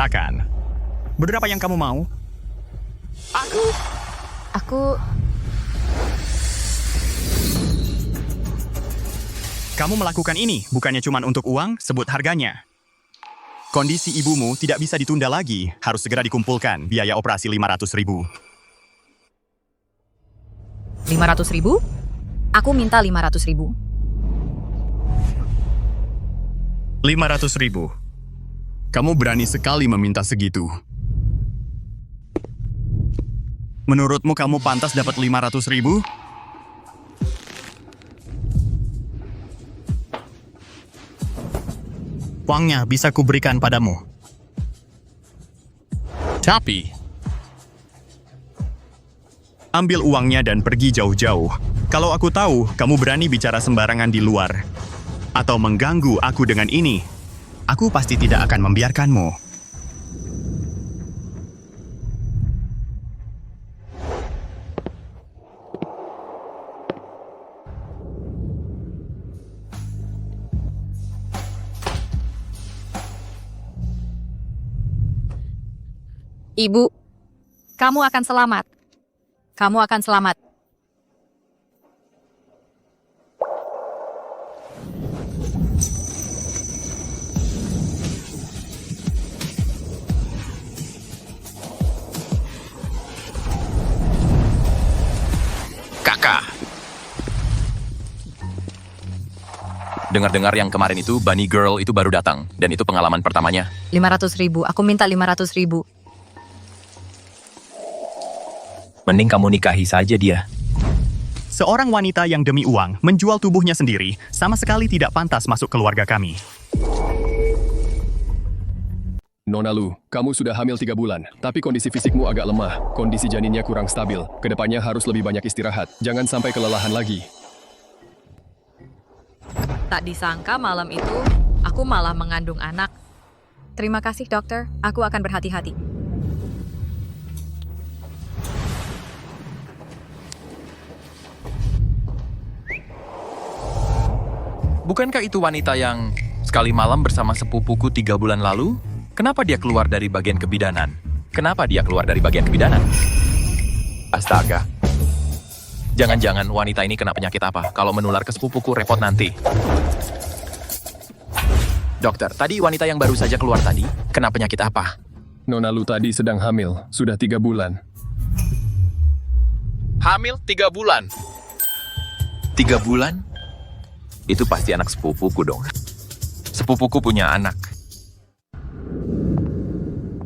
Katakan, berapa yang kamu mau? Aku... Kamu melakukan ini bukannya cuma untuk uang, sebut harganya. Kondisi ibumu tidak bisa ditunda lagi, harus segera dikumpulkan biaya operasi 500.000. 500.000? Aku minta 500.000. 500.000. Kamu berani sekali meminta segitu. Menurutmu kamu pantas dapat 500.000? Uangnya bisa kuberikan padamu. Tapi, ambil uangnya dan pergi jauh-jauh. Kalau aku tahu kamu berani bicara sembarangan di luar, atau mengganggu aku dengan ini, aku pasti tidak akan membiarkanmu. Ibu, kamu akan selamat. Kamu akan selamat. Kakak. Dengar-dengar yang kemarin itu Bunny Girl itu baru datang, dan itu pengalaman pertamanya. 500.000. Aku minta 500.000. Mending kamu nikahi saja dia. Seorang wanita yang demi uang menjual tubuhnya sendiri sama sekali tidak pantas masuk keluarga kami. Nona Lu, kamu sudah hamil 3 bulan, tapi kondisi fisikmu agak lemah. Kondisi janinnya kurang stabil. Kedepannya harus lebih banyak istirahat. Jangan sampai kelelahan lagi. Tak disangka malam itu, aku malah mengandung anak. Terima kasih, dokter. Aku akan berhati-hati. Bukankah itu wanita yang sekali malam bersama sepupuku 3 bulan lalu? Kenapa dia keluar dari bagian kebidanan? Kenapa dia keluar dari bagian kebidanan? Astaga. Jangan-jangan wanita ini kena penyakit apa? Kalau menular ke sepupuku repot nanti. Dokter, tadi wanita yang baru saja keluar tadi, kena penyakit apa? Nona Lu tadi sedang hamil, sudah 3 bulan. Hamil 3 bulan. 3 bulan? Itu pasti anak sepupuku dong. Sepupuku punya anak.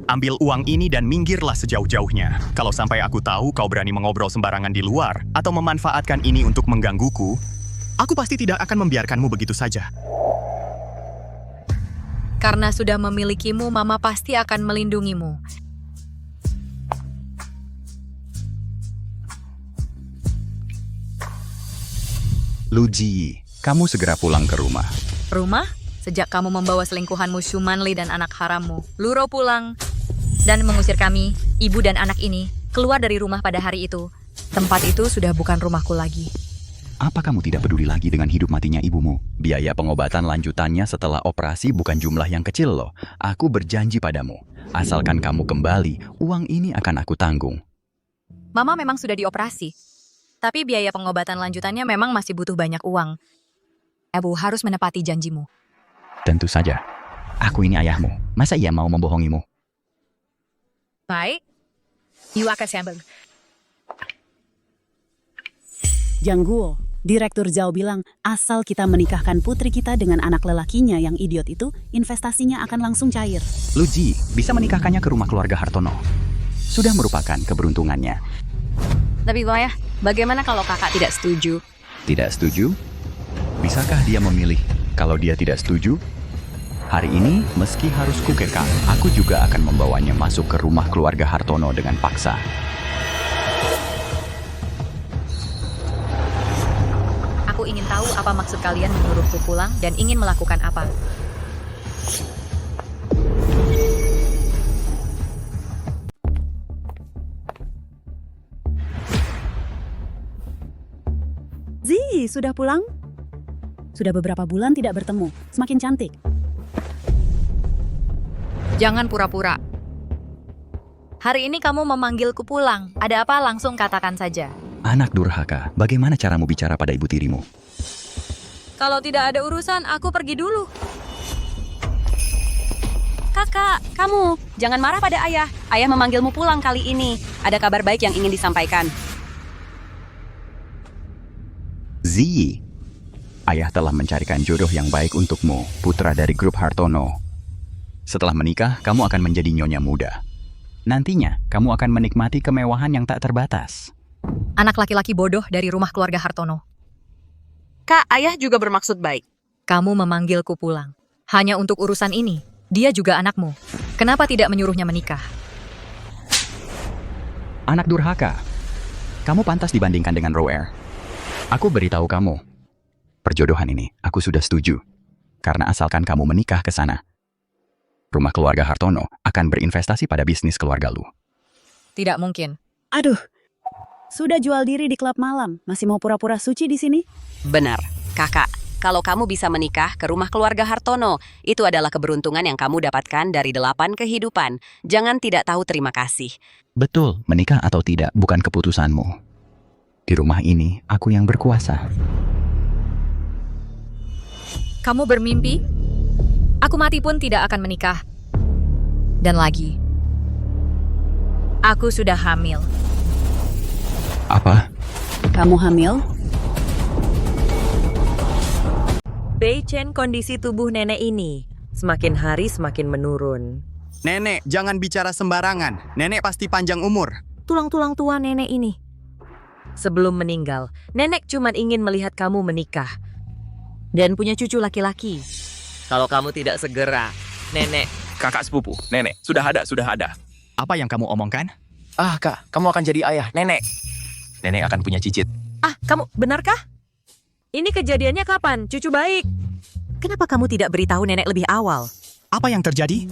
Ambil uang ini dan minggirlah sejauh-jauhnya. Kalau sampai aku tahu kau berani mengobrol sembarangan di luar atau memanfaatkan ini untuk menggangguku, aku pasti tidak akan membiarkanmu begitu saja. Karena sudah memilikimu, Mama pasti akan melindungimu. Luji, kamu segera pulang ke rumah. Rumah? Sejak kamu membawa selingkuhanmu Shumanli dan anak harammu, Luro pulang dan mengusir kami, ibu dan anak ini, keluar dari rumah pada hari itu. Tempat itu sudah bukan rumahku lagi. Apa kamu tidak peduli lagi dengan hidup matinya ibumu? Biaya pengobatan lanjutannya setelah operasi bukan jumlah yang kecil loh. Aku berjanji padamu, asalkan kamu kembali, uang ini akan aku tanggung. Mama memang sudah dioperasi, tapi biaya pengobatan lanjutannya memang masih butuh banyak uang. Ibu harus menepati janjimu. Tentu saja. Aku ini ayahmu. Masa ia mau membohongimu? Baik. Jang Guo, Direktur Zhao bilang, asal kita menikahkan putri kita dengan anak lelakinya yang idiot itu, investasinya akan langsung cair. Luji bisa menikahkannya ke rumah keluarga Hartono. Sudah merupakan keberuntungannya. Tapi Boya, bagaimana kalau kakak tidak setuju? Tidak setuju? Bisakah dia memilih? Kalau dia tidak setuju, hari ini meski harus kukekang, aku juga akan membawanya masuk ke rumah keluarga Hartono dengan paksa. Aku ingin tahu apa maksud kalian menyuruhku pulang dan ingin melakukan apa. Zi, sudah pulang? Sudah beberapa bulan tidak bertemu, semakin cantik. Jangan pura-pura. Hari ini kamu memanggilku pulang. Ada apa langsung katakan saja. Anak durhaka, bagaimana caramu bicara pada ibu tirimu? Kalau tidak ada urusan, aku pergi dulu. Kakak, kamu jangan marah pada ayah. Ayah memanggilmu pulang kali ini. Ada kabar baik yang ingin disampaikan. Ziyi, ayah telah mencarikan jodoh yang baik untukmu, putra dari grup Hartono. Setelah menikah, kamu akan menjadi nyonya muda. Nantinya, kamu akan menikmati kemewahan yang tak terbatas. Anak laki-laki bodoh dari rumah keluarga Hartono. Kak, ayah juga bermaksud baik. Kamu memanggilku pulang. Hanya untuk urusan ini. Dia juga anakmu. Kenapa tidak menyuruhnya menikah? Anak durhaka, kamu pantas dibandingkan dengan Roer. Aku beritahu kamu, perjodohan ini aku sudah setuju. Karena asalkan kamu menikah ke sana, rumah keluarga Hartono akan berinvestasi pada bisnis keluarga lu. Tidak mungkin. Aduh, sudah jual diri di klub malam, masih mau pura-pura suci di sini? Benar, kakak. Kalau kamu bisa menikah ke rumah keluarga Hartono, itu adalah keberuntungan yang kamu dapatkan dari 8 kehidupan. Jangan tidak tahu terima kasih. Betul, menikah atau tidak bukan keputusanmu. Di rumah ini, aku yang berkuasa. Kamu bermimpi? Aku mati pun tidak akan menikah. Dan lagi, aku sudah hamil. Apa? Kamu hamil? Beichen, kondisi tubuh nenek ini semakin hari semakin menurun. Nenek, jangan bicara sembarangan. Nenek pasti panjang umur. Tulang-tulang tua nenek ini. Sebelum meninggal, nenek cuma ingin melihat kamu menikah dan punya cucu laki-laki. Kalau kamu tidak segera, nenek. Kakak sepupu, nenek, sudah ada. Apa yang kamu omongkan? Ah, Kak, kamu akan jadi ayah, nenek. Nenek akan punya cicit. Ah, kamu benarkah? Ini kejadiannya kapan, cucu baik? Kenapa kamu tidak beritahu nenek lebih awal? Apa yang terjadi?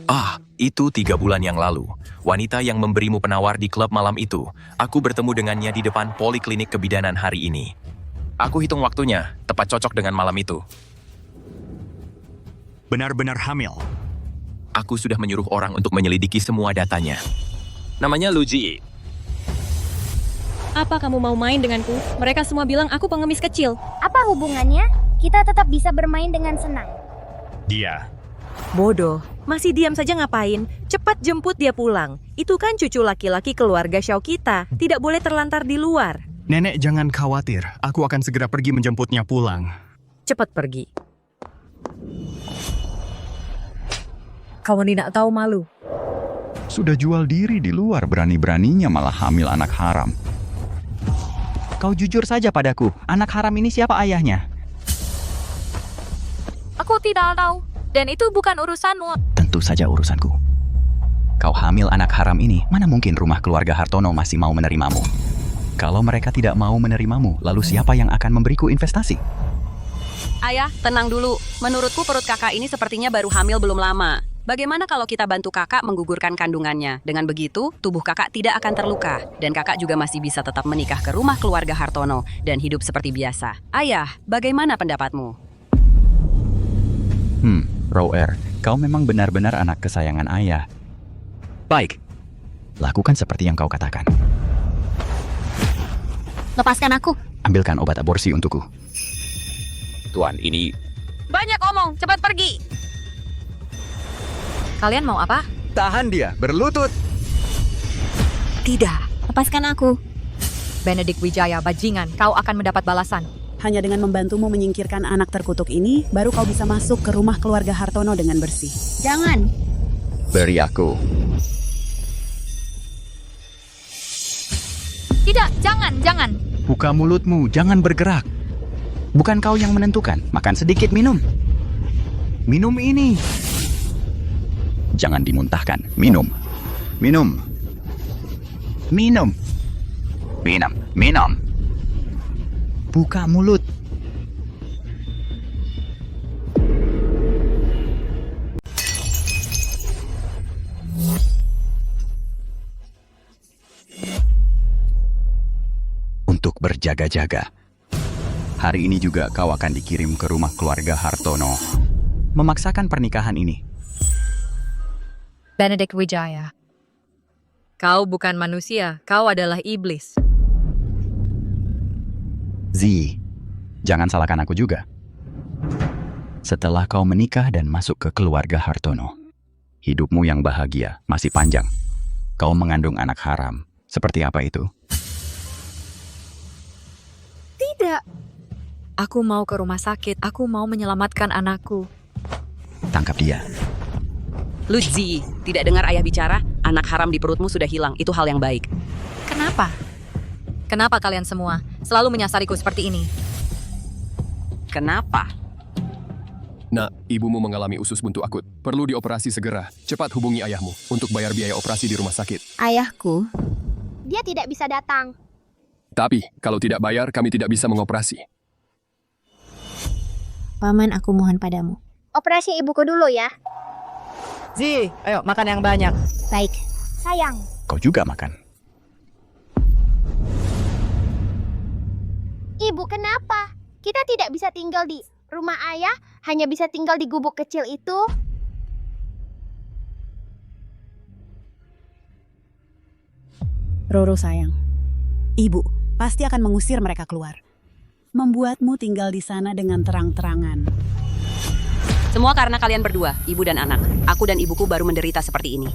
Ah, itu 3 bulan yang lalu. Wanita yang memberimu penawar di klub malam itu. Aku bertemu dengannya di depan poliklinik kebidanan hari ini. Aku hitung waktunya, tepat cocok dengan malam itu. Benar-benar hamil. Aku sudah menyuruh orang untuk menyelidiki semua datanya. Namanya Luji. Apa kamu mau main denganku? Mereka semua bilang aku pengemis kecil. Apa hubungannya? Kita tetap bisa bermain dengan senang. Dia. Bodoh, masih diam saja ngapain? Cepat jemput dia pulang. Itu kan cucu laki-laki keluarga Xiao kita. Tidak boleh terlantar di luar. Nenek jangan khawatir. Aku akan segera pergi menjemputnya pulang. Cepat pergi. Kamu tidak tahu malu. Sudah jual diri di luar, berani-beraninya malah hamil anak haram. Kau jujur saja padaku, anak haram ini siapa ayahnya? Aku tidak tahu. Dan itu bukan urusanmu. Tentu saja urusanku. Kau hamil anak haram ini, mana mungkin rumah keluarga Hartono masih mau menerimamu? Kalau mereka tidak mau menerimamu, lalu siapa yang akan memberiku investasi? Ayah, tenang dulu. Menurutku perut kakak ini sepertinya baru hamil belum lama. Bagaimana kalau kita bantu kakak menggugurkan kandungannya? Dengan begitu, tubuh kakak tidak akan terluka. Dan kakak juga masih bisa tetap menikah ke rumah keluarga Hartono dan hidup seperti biasa. Ayah, bagaimana pendapatmu? Roer, kau memang benar-benar anak kesayangan ayah. Baik, lakukan seperti yang kau katakan. Lepaskan aku. Ambilkan obat aborsi untukku. Tuan, ini... Banyak omong, cepat pergi! Kalian mau apa? Tahan dia, berlutut. Tidak. Lepaskan aku. Benedict Wijaya, bajingan, kau akan mendapat balasan. Hanya dengan membantumu menyingkirkan anak terkutuk ini, baru kau bisa masuk ke rumah keluarga Hartono dengan bersih. Jangan. Beri aku. Tidak, jangan. Buka mulutmu, jangan bergerak. Bukan kau yang menentukan, makan sedikit minum. Minum ini. Jangan dimuntahkan, minum. Minum. Buka mulut. Untuk berjaga-jaga. Hari ini juga kau akan dikirim ke rumah keluarga Hartono. Memaksakan pernikahan ini. Benedict Wijaya, Kau bukan manusia, kau adalah iblis. Zi, jangan salahkan aku juga. Setelah kau menikah dan masuk ke keluarga Hartono, hidupmu yang bahagia masih panjang. Kau mengandung anak haram. Seperti apa itu? Tidak. Aku mau ke rumah sakit, aku mau menyelamatkan anakku. Tangkap dia. Lutzi, tidak dengar ayah bicara? Anak haram di perutmu sudah hilang, itu hal yang baik. Kenapa? Kenapa kalian semua selalu menyasariku seperti ini? Kenapa? Nak, ibumu mengalami usus buntu akut. Perlu dioperasi segera. Cepat hubungi ayahmu untuk bayar biaya operasi di rumah sakit. Ayahku, dia tidak bisa datang. Tapi, kalau tidak bayar, kami tidak bisa mengoperasi. Paman, aku mohon padamu. Operasi ibuku dulu ya. Zi, ayo makan yang banyak. Baik. Sayang. Kau juga makan. Ibu, kenapa? Kita tidak bisa tinggal di rumah ayah, hanya bisa tinggal di gubuk kecil itu. Roro sayang, ibu pasti akan mengusir mereka keluar. Membuatmu tinggal di sana dengan terang-terangan. Semua karena kalian berdua, ibu dan anak. Aku dan ibuku baru menderita seperti ini.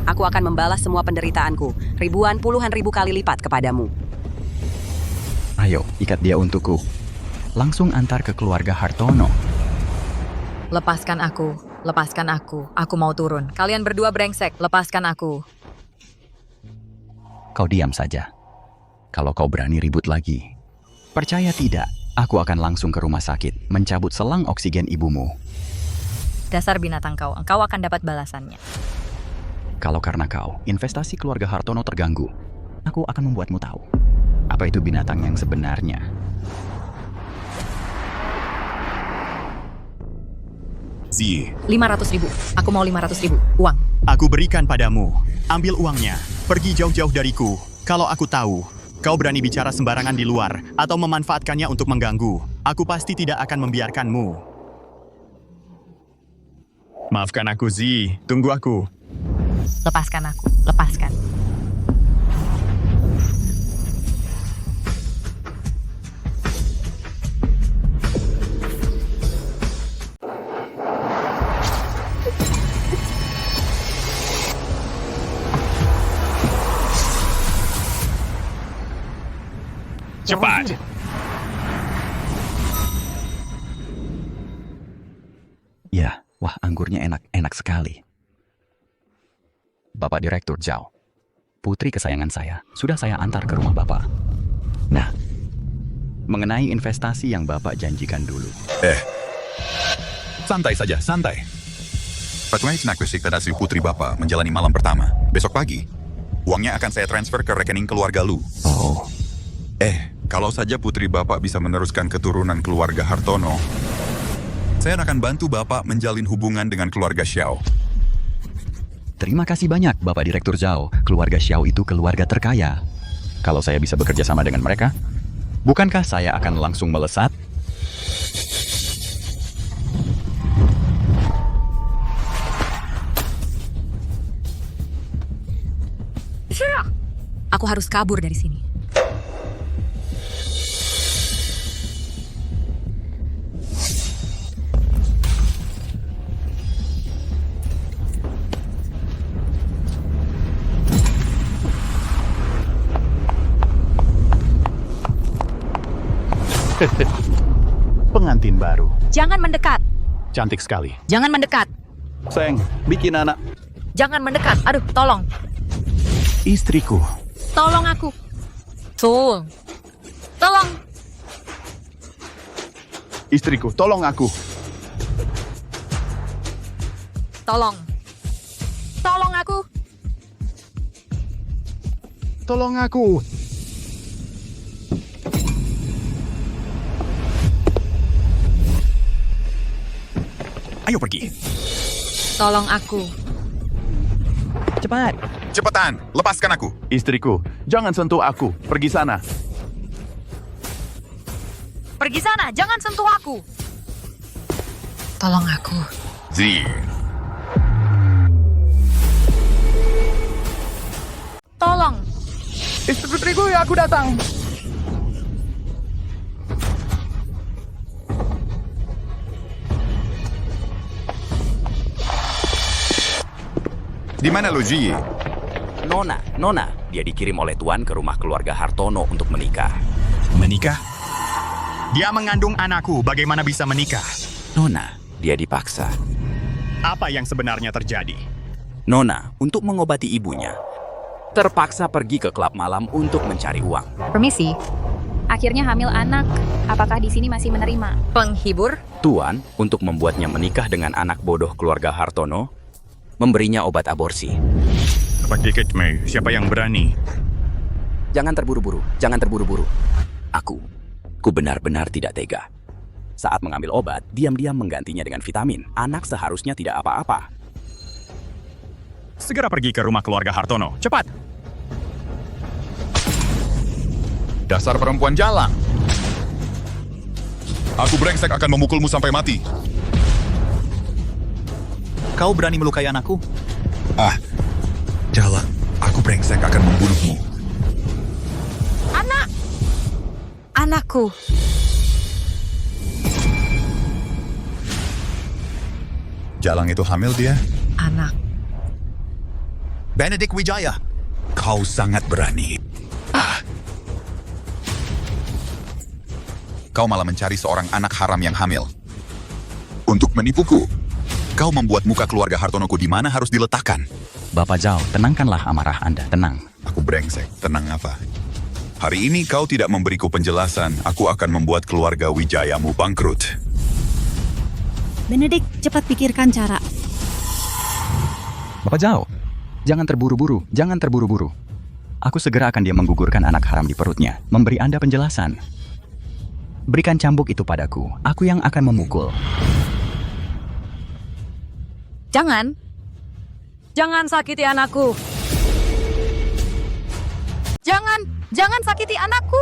Aku akan membalas semua penderitaanku, ribuan puluhan ribu kali lipat kepadamu. Ayo, ikat dia untukku. Langsung antar ke keluarga Hartono. Lepaskan aku, lepaskan aku. Aku mau turun. Kalian berdua brengsek, lepaskan aku. Kau diam saja. Kalau kau berani ribut lagi. Percaya tidak, aku akan langsung ke rumah sakit, mencabut selang oksigen ibumu. Dasar binatang kau, engkau akan dapat balasannya. Kalau karena kau, investasi keluarga Hartono terganggu, aku akan membuatmu tahu. Apa itu binatang yang sebenarnya? Zi, 500.000. Aku mau 500.000. Uang. aku berikan padamu. Ambil uangnya. Pergi jauh-jauh dariku. Kalau aku tahu, kau berani bicara sembarangan di luar atau memanfaatkannya untuk mengganggu, aku pasti tidak akan membiarkanmu. Maafkan aku, Zi. Tunggu aku. Lepaskan aku, lepaskan. Cepat. Ya, wah anggurnya enak sekali. Bapak Direktur Zhao, putri kesayangan saya, sudah saya antar ke rumah Bapak. Nah, mengenai investasi yang Bapak janjikan dulu. Santai saja, santai. Patungan investasi putri Bapak menjalani malam pertama. Besok pagi, uangnya akan saya transfer ke rekening keluarga Lu. Oh, Kalau saja putri Bapak bisa meneruskan keturunan keluarga Hartono, saya akan bantu Bapak menjalin hubungan dengan keluarga Xiao. terima kasih banyak Bapak Direktur Zhao. Keluarga Xiao itu keluarga terkaya. Kalau saya bisa bekerja sama dengan mereka, bukankah saya akan langsung melesat? Aku harus kabur dari sini. Pengantin baru. Jangan mendekat. Cantik sekali. Jangan mendekat. Sayang, bikin anak. Jangan mendekat. Aduh, tolong. Istriku. Tolong aku. Tolong. Tolong. Istriku, tolong aku. Tolong. Tolong aku. Tolong aku. Ayo pergi. Tolong aku. Cepat. Cepetan, lepaskan aku. Istriku, jangan sentuh aku. Pergi sana. Pergi sana, jangan sentuh aku. Tolong aku. Zi. Istri putriku, ya aku datang. Di mana Luigi? Nona, dia dikirim oleh Tuan ke rumah keluarga Hartono untuk menikah. Menikah? Dia mengandung anakku, bagaimana bisa menikah? Nona, dia dipaksa. Apa yang sebenarnya terjadi? Nona, untuk mengobati ibunya, terpaksa pergi ke klub malam untuk mencari uang. Permisi, Akhirnya hamil anak. Apakah di sini masih menerima? penghibur? Tuan, untuk membuatnya menikah dengan anak bodoh keluarga Hartono, memberinya obat aborsi. Cepat dikit, Mei. Siapa yang berani? Jangan terburu-buru, jangan terburu-buru. Aku benar-benar tidak tega. Saat mengambil obat, diam-diam menggantinya dengan vitamin. Anak seharusnya tidak apa-apa. Segera pergi ke rumah keluarga Hartono. Cepat! Dasar perempuan jalang. Aku brengsek akan memukulmu sampai mati. Kau berani melukai anakku? Jalang, aku brengsek akan membunuhmu. Anakku. Jalang itu hamil dia? Anak. Benedict Wijaya, kau sangat berani. Kau malah mencari seorang anak haram yang hamil. Untuk menipuku, kau membuat muka keluarga Hartonoku di mana harus diletakkan. Bapak Zhao, tenangkanlah amarah Anda, tenang. Aku brengsek, tenang apa? Hari ini kau tidak memberiku penjelasan, aku akan membuat keluarga Wijayamu bangkrut. Benedict, cepat pikirkan cara. Bapak Zhao, jangan terburu-buru, jangan terburu-buru. Aku segera akan dia menggugurkan anak haram di perutnya, memberi Anda penjelasan. Berikan cambuk itu padaku, aku yang akan memukul. Jangan. Jangan sakiti anakku. Jangan sakiti anakku.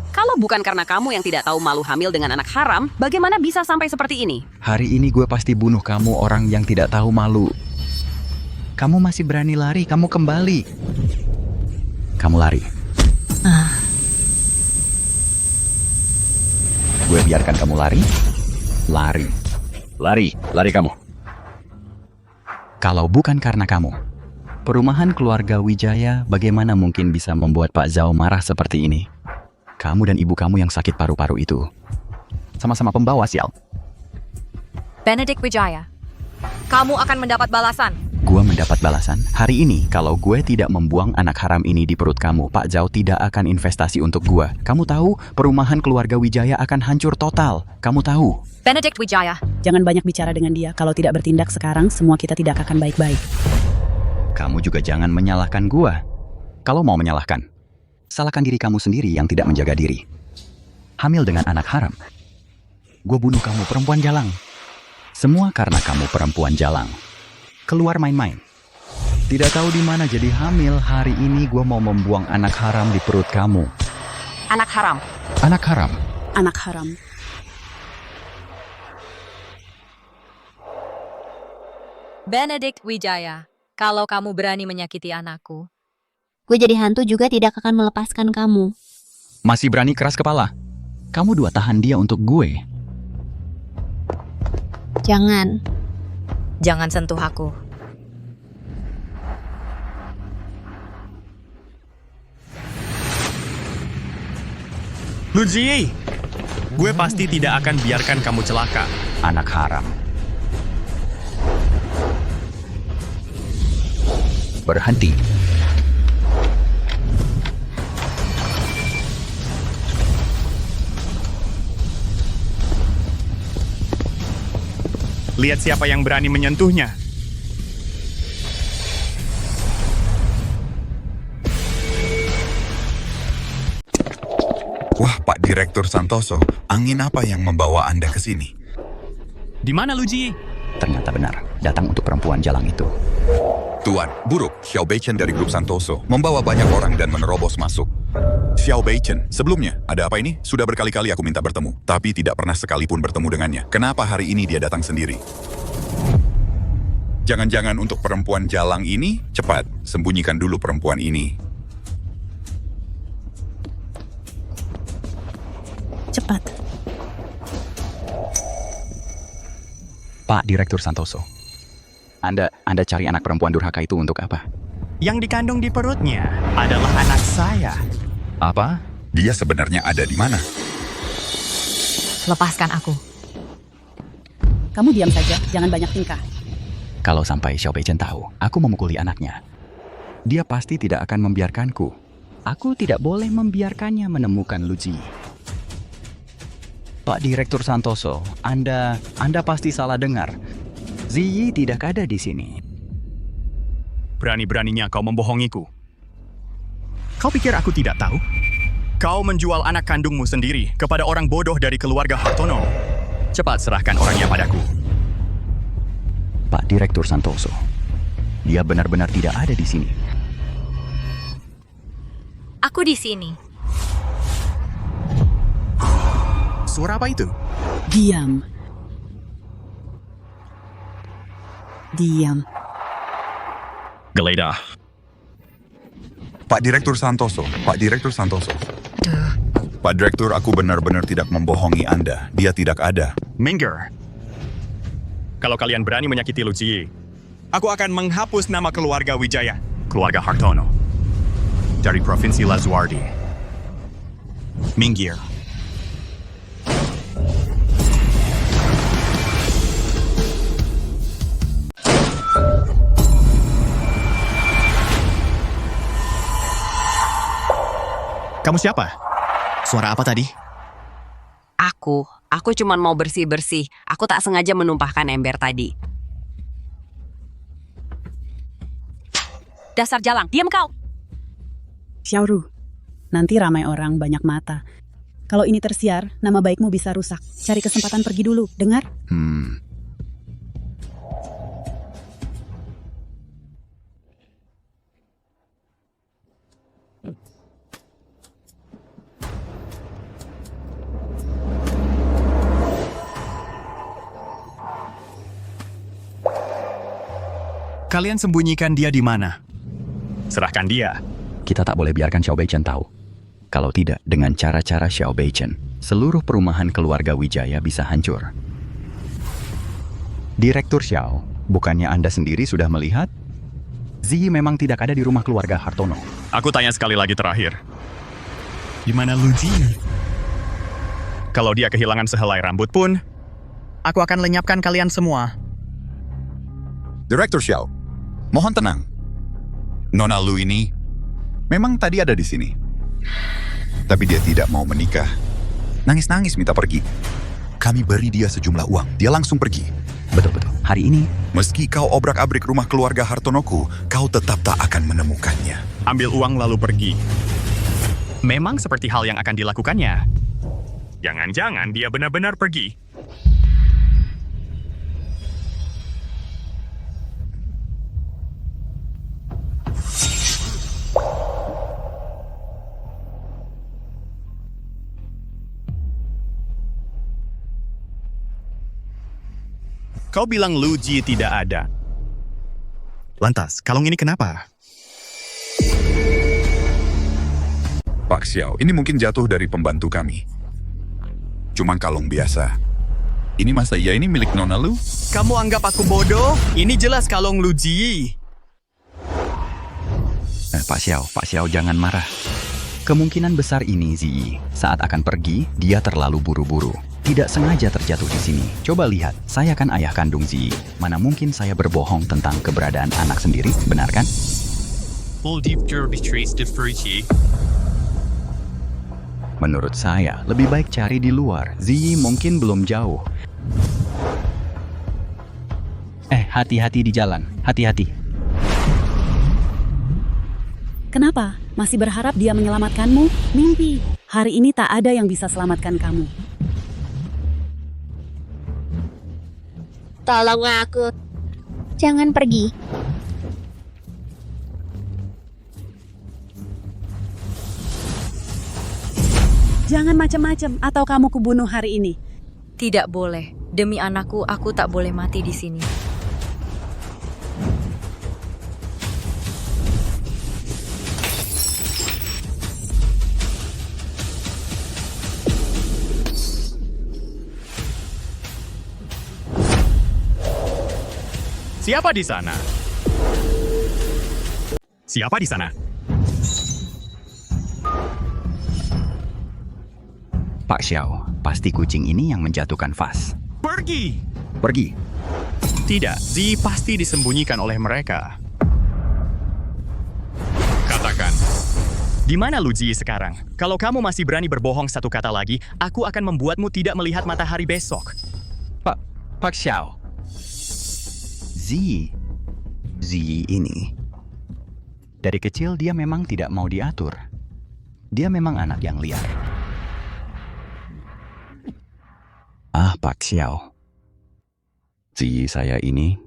Kalau bukan karena kamu yang tidak tahu malu hamil dengan anak haram, bagaimana bisa sampai seperti ini? Hari ini gue pasti bunuh kamu orang yang tidak tahu malu. Kamu masih berani lari, kamu kembali. Kamu lari. Gue biarkan kamu lari. Lari kamu. Kalau bukan karena kamu, perumahan keluarga Wijaya bagaimana mungkin bisa membuat Pak Zhao marah seperti ini? Kamu dan ibu kamu yang sakit paru-paru itu sama-sama pembawa sial. Benedict Wijaya, kamu akan mendapat balasan. Gue mendapat balasan. Hari ini, kalau gue tidak membuang anak haram ini di perut kamu, Pak Zhao tidak akan investasi untuk gue. Kamu tahu, perumahan keluarga Wijaya akan hancur total. Kamu tahu. Benedict Wijaya. Jangan banyak bicara dengan dia. Kalau tidak bertindak sekarang, semua kita tidak akan baik-baik. Kamu juga jangan menyalahkan gue. Kalau mau menyalahkan, salahkan diri kamu sendiri yang tidak menjaga diri. Hamil dengan anak haram. Gue bunuh kamu, perempuan jalang. Semua karena kamu perempuan jalang. Keluar main-main. Tidak tahu di mana jadi hamil, hari ini gue mau membuang anak haram di perut kamu. Anak haram. Anak haram. Anak haram. Benedict Wijaya, kalau kamu berani menyakiti anakku. Gue jadi hantu juga tidak akan melepaskan kamu. Masih berani keras kepala? Kamu dua tahan dia untuk gue. Jangan. Jangan sentuh aku. Luigi! Gue pasti tidak akan biarkan kamu celaka. Anak haram. Berhenti. Lihat siapa yang berani menyentuhnya. Wah, Pak Direktur Santoso, angin apa yang membawa Anda ke sini? Di mana Luigi? Ternyata benar, datang untuk perempuan jalang itu. Tuan, buruk, Xiao Beichen dari grup Santoso membawa banyak orang dan menerobos masuk. Xiao Beichen, sebelumnya, ada apa ini? Sudah berkali-kali aku minta bertemu, tapi tidak pernah sekalipun bertemu dengannya. Kenapa hari ini dia datang sendiri? Jangan-jangan untuk perempuan jalang ini? Cepat, sembunyikan dulu perempuan ini. Pak Direktur Santoso, Anda cari anak perempuan durhaka itu untuk apa? Yang dikandung di perutnya adalah anak saya. Apa? Dia sebenarnya ada di mana? Lepaskan aku. Kamu diam saja, jangan banyak tingkah. Kalau sampai Xiao Beichen tahu, aku memukuli anaknya, dia pasti tidak akan membiarkanku. Aku tidak boleh membiarkannya menemukan Lu Ji. Pak Direktur Santoso, Anda pasti salah dengar. Ziyi tidak ada di sini. Berani-beraninya kau membohongiku. Kau pikir aku tidak tahu? Kau menjual anak kandungmu sendiri kepada orang bodoh dari keluarga Hartono. Cepat serahkan orangnya padaku. Pak Direktur Santoso, dia benar-benar tidak ada di sini. Aku di sini. Suara apa itu? Diam. Diam. Geledah. Pak Direktur Santoso, Pak Direktur Santoso. Pak Direktur, aku benar-benar tidak membohongi Anda. Dia tidak ada. Minggir. Kalau kalian berani menyakiti Lu Ji, aku akan menghapus nama keluarga Wijaya, keluarga Hartono, dari Provinsi Lazuardi. Minggir. Kamu siapa? Suara apa tadi? Aku cuma mau bersih-bersih. Aku tak sengaja menumpahkan ember tadi. Dasar jalang, diam kau! Xiaoru, nanti ramai orang banyak mata. Kalau ini tersiar, nama baikmu bisa rusak. Cari kesempatan pergi dulu, dengar? Kalian sembunyikan dia di mana? Serahkan dia. Kita tak boleh biarkan Xiao Beichen tahu. Kalau tidak, dengan cara-cara Xiao Beichen, seluruh perumahan keluarga Wijaya bisa hancur. Direktur Xiao, bukannya Anda sendiri sudah melihat? Ziyi memang tidak ada di rumah keluarga Hartono. Aku tanya sekali lagi terakhir. Di mana Lu Ji? Kalau dia kehilangan sehelai rambut pun, aku akan lenyapkan kalian semua. Direktur Xiao, mohon tenang. Nona Lu ini memang tadi ada di sini. Tapi dia tidak mau menikah. Nangis-nangis minta pergi. Kami beri dia sejumlah uang. Dia langsung pergi. Betul-betul. Hari ini, Meski kau obrak-abrik rumah keluarga Hartonoku, kau tetap tak akan menemukannya. Ambil uang lalu pergi. Memang seperti hal yang akan dilakukannya. Jangan-jangan dia benar-benar pergi. Kau bilang Lu Ji tidak ada. Lantas, kalung ini kenapa? Pak Xiao, ini mungkin jatuh dari pembantu kami. Cuma kalung biasa. Ini masa iya ini milik Nona Lu? Kamu anggap aku bodoh? Ini jelas kalung Lu Ji. Pak Xiao jangan marah. Kemungkinan besar ini Ziyi, saat akan pergi, dia terlalu buru-buru. Tidak sengaja terjatuh di sini. Coba lihat, saya kan ayah kandung Ziyi. Mana mungkin saya berbohong tentang keberadaan anak sendiri, benar kan? Menurut saya, lebih baik cari di luar. Ziyi mungkin belum jauh. Hati-hati di jalan. Hati-hati. Kenapa? Masih berharap dia menyelamatkanmu? Mimpi. Hari ini tak ada yang bisa selamatkan kamu. Tolong aku. Jangan pergi. Jangan macam-macam atau kamu kubunuh hari ini. Tidak boleh. Demi anakku, aku tak boleh mati di sini. Siapa di sana? Siapa di sana? Pak Xiao, pasti kucing ini yang menjatuhkan vas. Pergi! Pergi. Tidak, Zi pasti disembunyikan oleh mereka. Katakan, di mana Lu Zi sekarang? Kalau kamu masih berani berbohong satu kata lagi, aku akan membuatmu tidak melihat matahari besok. Pak Xiao. Zi ini. Dari kecil dia memang tidak mau diatur. Dia memang anak yang liar. Pak Xiao. Zi saya ini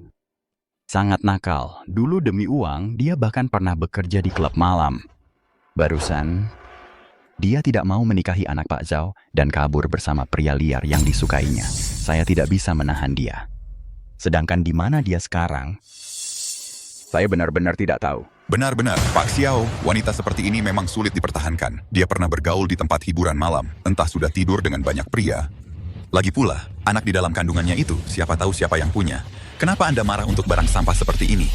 sangat nakal. Dulu demi uang, dia bahkan pernah bekerja di klub malam. Barusan, dia tidak mau menikahi anak Pak Zhao dan kabur bersama pria liar yang disukainya. Saya tidak bisa menahan dia. Sedangkan di mana dia sekarang, saya benar-benar tidak tahu. Benar-benar, Pak Xiao, wanita seperti ini memang sulit dipertahankan. Dia pernah bergaul di tempat hiburan malam, entah sudah tidur dengan banyak pria. Lagi pula, anak di dalam kandungannya itu, siapa tahu siapa yang punya. Kenapa Anda marah untuk barang sampah seperti ini?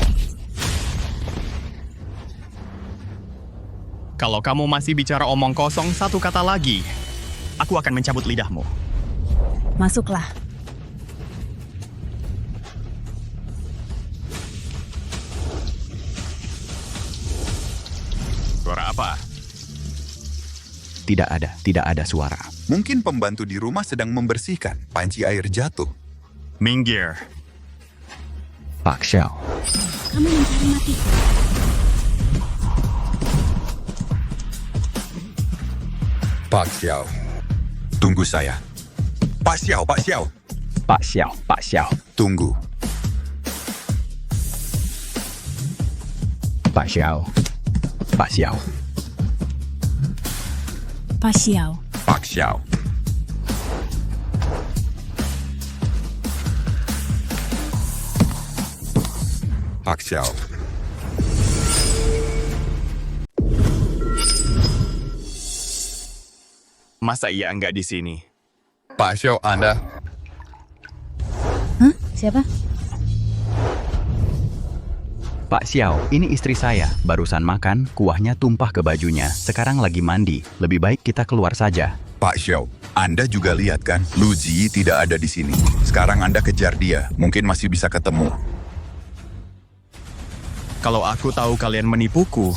Kalau kamu masih bicara omong kosong satu kata lagi, aku akan mencabut lidahmu. Masuklah. Suara apa? Tidak ada suara. Mungkin pembantu di rumah sedang membersihkan, panci air jatuh. Minggir. Pak Xiao. Kamu mencari mati. Pak Xiao. Tunggu saya. Pak Xiao, Pak Xiao. Pak Xiao, Pak Xiao. Tunggu. Pak Xiao. Pak Xiao. Pak Xiao. Pak Xiao. Pak Xiao. Masa ia enggak di sini? Pak Xiao, Anda. Hah? Siapa? Pak Xiao, ini istri saya. Barusan makan, kuahnya tumpah ke bajunya. Sekarang lagi mandi. Lebih baik kita keluar saja. Pak Xiao, Anda juga lihat kan, Lu Zi tidak ada di sini. Sekarang Anda kejar dia, mungkin masih bisa ketemu. Kalau aku tahu kalian menipuku,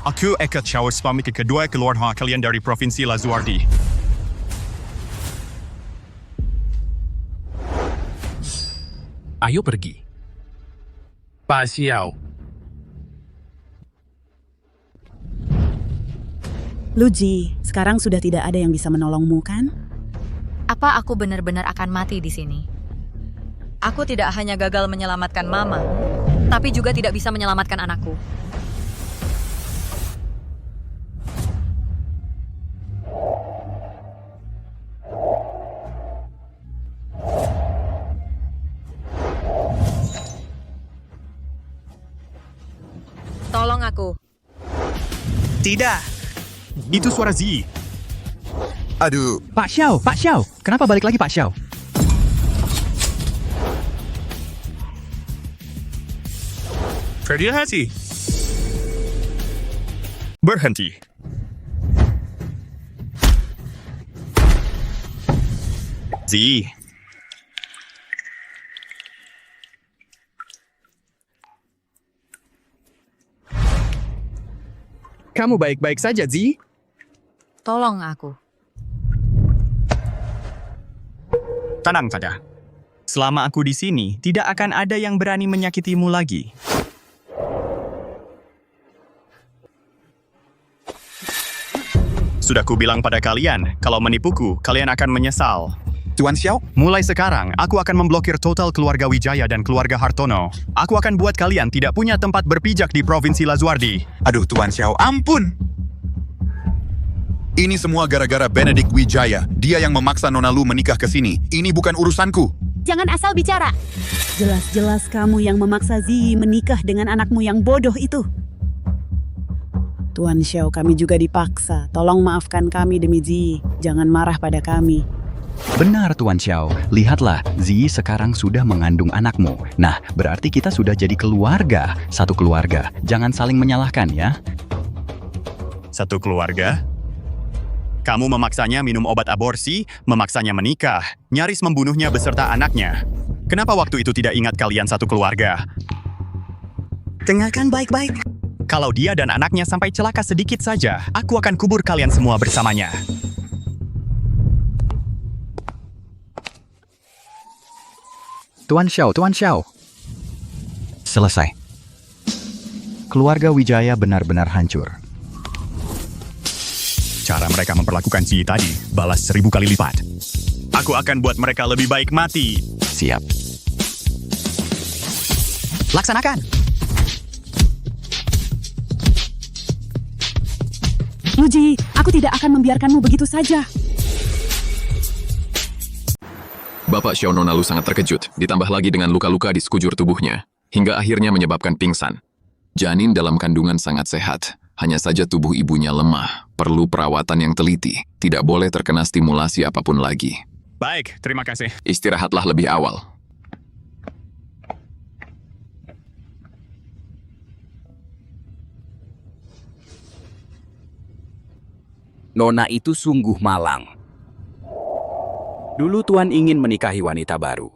aku akan shower suami kedua keluarga kalian dari Provinsi Lazuardi. Ayo pergi. Pak Xiao. Lu Zi, sekarang sudah tidak ada yang bisa menolongmu kan? Apa aku benar-benar akan mati di sini? Aku tidak hanya gagal menyelamatkan Mama, tapi juga tidak bisa menyelamatkan anakku. Tolong aku. Tidak. Itu suara Zi. Aduh, Pak Xiao. Kenapa balik lagi Pak Xiao? Terhati. Berhenti. Zi. Kamu baik-baik saja, Zi? Tolong aku. Tenang saja. Selama aku di sini, tidak akan ada yang berani menyakitimu lagi. Sudah kubilang pada kalian, kalau menipuku, kalian akan menyesal. Tuan Xiao, Mulai sekarang, aku akan memblokir total keluarga Wijaya dan keluarga Hartono. Aku akan buat kalian tidak punya tempat berpijak di Provinsi Lazuardi. aduh Tuan Xiao, ampun. Ini semua gara-gara Benedict Wijaya. Dia yang memaksa Nona Lu menikah ke sini. Ini bukan urusanku. Jangan asal bicara. Jelas-jelas kamu yang memaksa Zi menikah dengan anakmu yang bodoh itu. Tuan Xiao, kami juga dipaksa. Tolong maafkan kami demi Zi. Jangan marah pada kami. Benar, Tuan Xiao. Lihatlah, Ziyi sekarang sudah mengandung anakmu. Nah, berarti kita sudah jadi keluarga. Satu keluarga. Jangan saling menyalahkan ya. Satu keluarga? Kamu memaksanya minum obat aborsi, memaksanya menikah, nyaris membunuhnya beserta anaknya. Kenapa waktu itu tidak ingat kalian satu keluarga? Dengarkan baik-baik. Kalau dia dan anaknya sampai celaka sedikit saja, aku akan kubur kalian semua bersamanya. Tuan Xiao. Selesai. Keluarga Wijaya benar-benar hancur. Cara mereka memperlakukan Ziyi tadi, balas 1000 kali lipat. Aku akan buat mereka lebih baik mati. Siap. Laksanakan. Luji, aku tidak akan membiarkanmu begitu saja. Bapak Xiao Nona Lu sangat terkejut, ditambah lagi dengan luka-luka di sekujur tubuhnya, hingga akhirnya menyebabkan pingsan. Janin dalam kandungan sangat sehat, hanya saja tubuh ibunya lemah, perlu perawatan yang teliti, tidak boleh terkena stimulasi apapun lagi. Baik, terima kasih. Istirahatlah lebih awal. Nona itu sungguh malang. Dulu Tuan ingin menikahi wanita baru.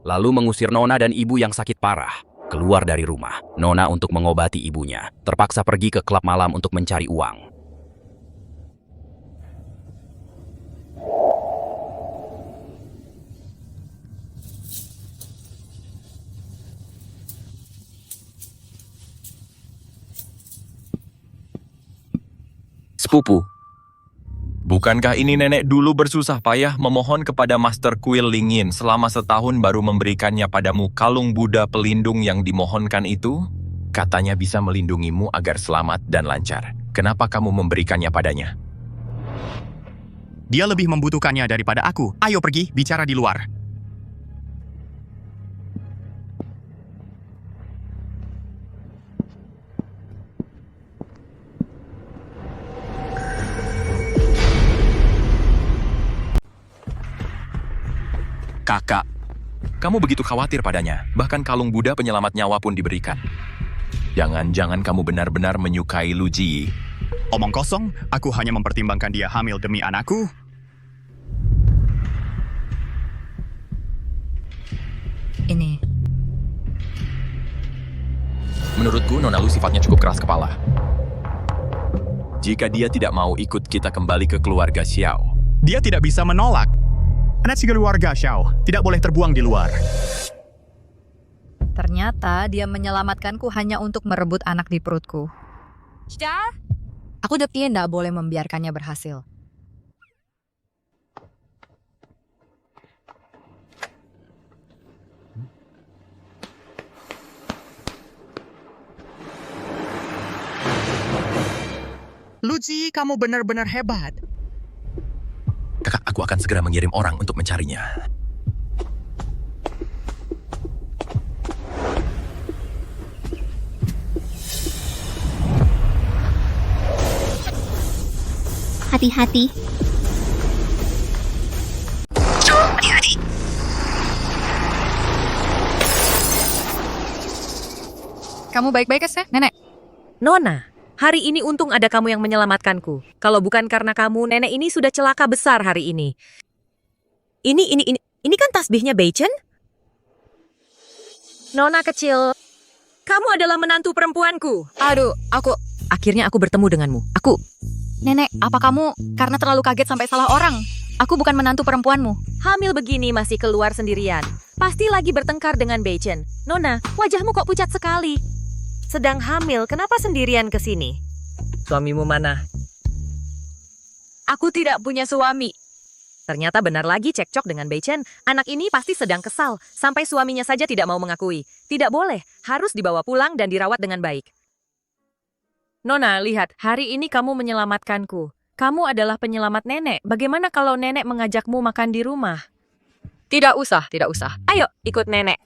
Lalu mengusir Nona dan ibu yang sakit parah keluar dari rumah. Nona untuk mengobati ibunya terpaksa pergi ke klub malam untuk mencari uang. Sepupu, bukankah ini nenek dulu bersusah payah memohon kepada Master Kuil Lingyin selama setahun baru memberikannya padamu kalung Buddha pelindung yang dimohonkan itu? Katanya bisa melindungimu agar selamat dan lancar. Kenapa kamu memberikannya padanya? Dia lebih membutuhkannya daripada aku. Ayo pergi, bicara di luar. Kakak, kamu begitu khawatir padanya, bahkan kalung Buddha penyelamat nyawa pun diberikan. Jangan-jangan kamu benar-benar menyukai Lu Ji. Omong kosong, aku hanya mempertimbangkan dia hamil demi anakku. Ini. Menurutku, Nona Lu sifatnya cukup keras kepala. Jika dia tidak mau ikut kita kembali ke keluarga Xiao, Dia tidak bisa menolak. Anak si keluarga Xiao tidak boleh terbuang di luar. Ternyata dia menyelamatkanku hanya untuk merebut anak di perutku. Aku tidak boleh membiarkannya berhasil. Lu Ji, kamu benar-benar hebat. kakak aku akan segera mengirim orang untuk mencarinya. Hati-hati. Hati-hati. Kamu baik-baik ya, Nenek? Nona, hari ini untung ada kamu yang menyelamatkanku. Kalau bukan karena kamu, nenek ini sudah celaka besar hari ini. Ini kan tasbihnya Beichen? Nona kecil, kamu adalah menantu perempuanku. Aduh, Akhirnya aku bertemu denganmu. Nenek, apa kamu karena terlalu kaget sampai salah orang? Aku bukan menantu perempuanmu. Hamil begini masih keluar sendirian. Pasti lagi bertengkar dengan Beichen. Nona, wajahmu kok pucat sekali. Sedang hamil, kenapa sendirian ke sini? Suamimu mana? Aku tidak punya suami. Ternyata benar lagi cekcok dengan Beichen. Anak ini pasti sedang kesal. Sampai suaminya saja tidak mau mengakui. Tidak boleh, harus dibawa pulang dan dirawat dengan baik. Nona, lihat, hari ini kamu menyelamatkanku. Kamu adalah penyelamat nenek. Bagaimana kalau nenek mengajakmu makan di rumah? Tidak usah. Ayo, ikut nenek.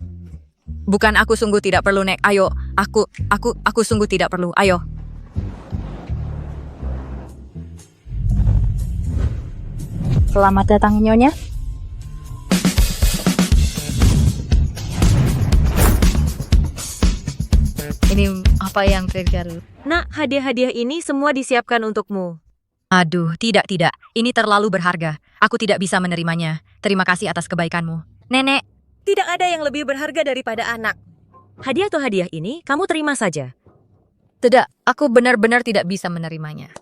Bukan, aku sungguh tidak perlu, Nek. Ayo, aku sungguh tidak perlu. Ayo. Selamat datang, Nyonya. Ini apa yang terjadi? Nak, hadiah-hadiah ini semua disiapkan untukmu. Aduh, tidak. Ini terlalu berharga. Aku tidak bisa menerimanya. Terima kasih atas kebaikanmu. Nenek, Tidak ada yang lebih berharga daripada anak. Hadiah atau hadiah ini kamu terima saja. tidak. Aku benar-benar tidak bisa menerimanya.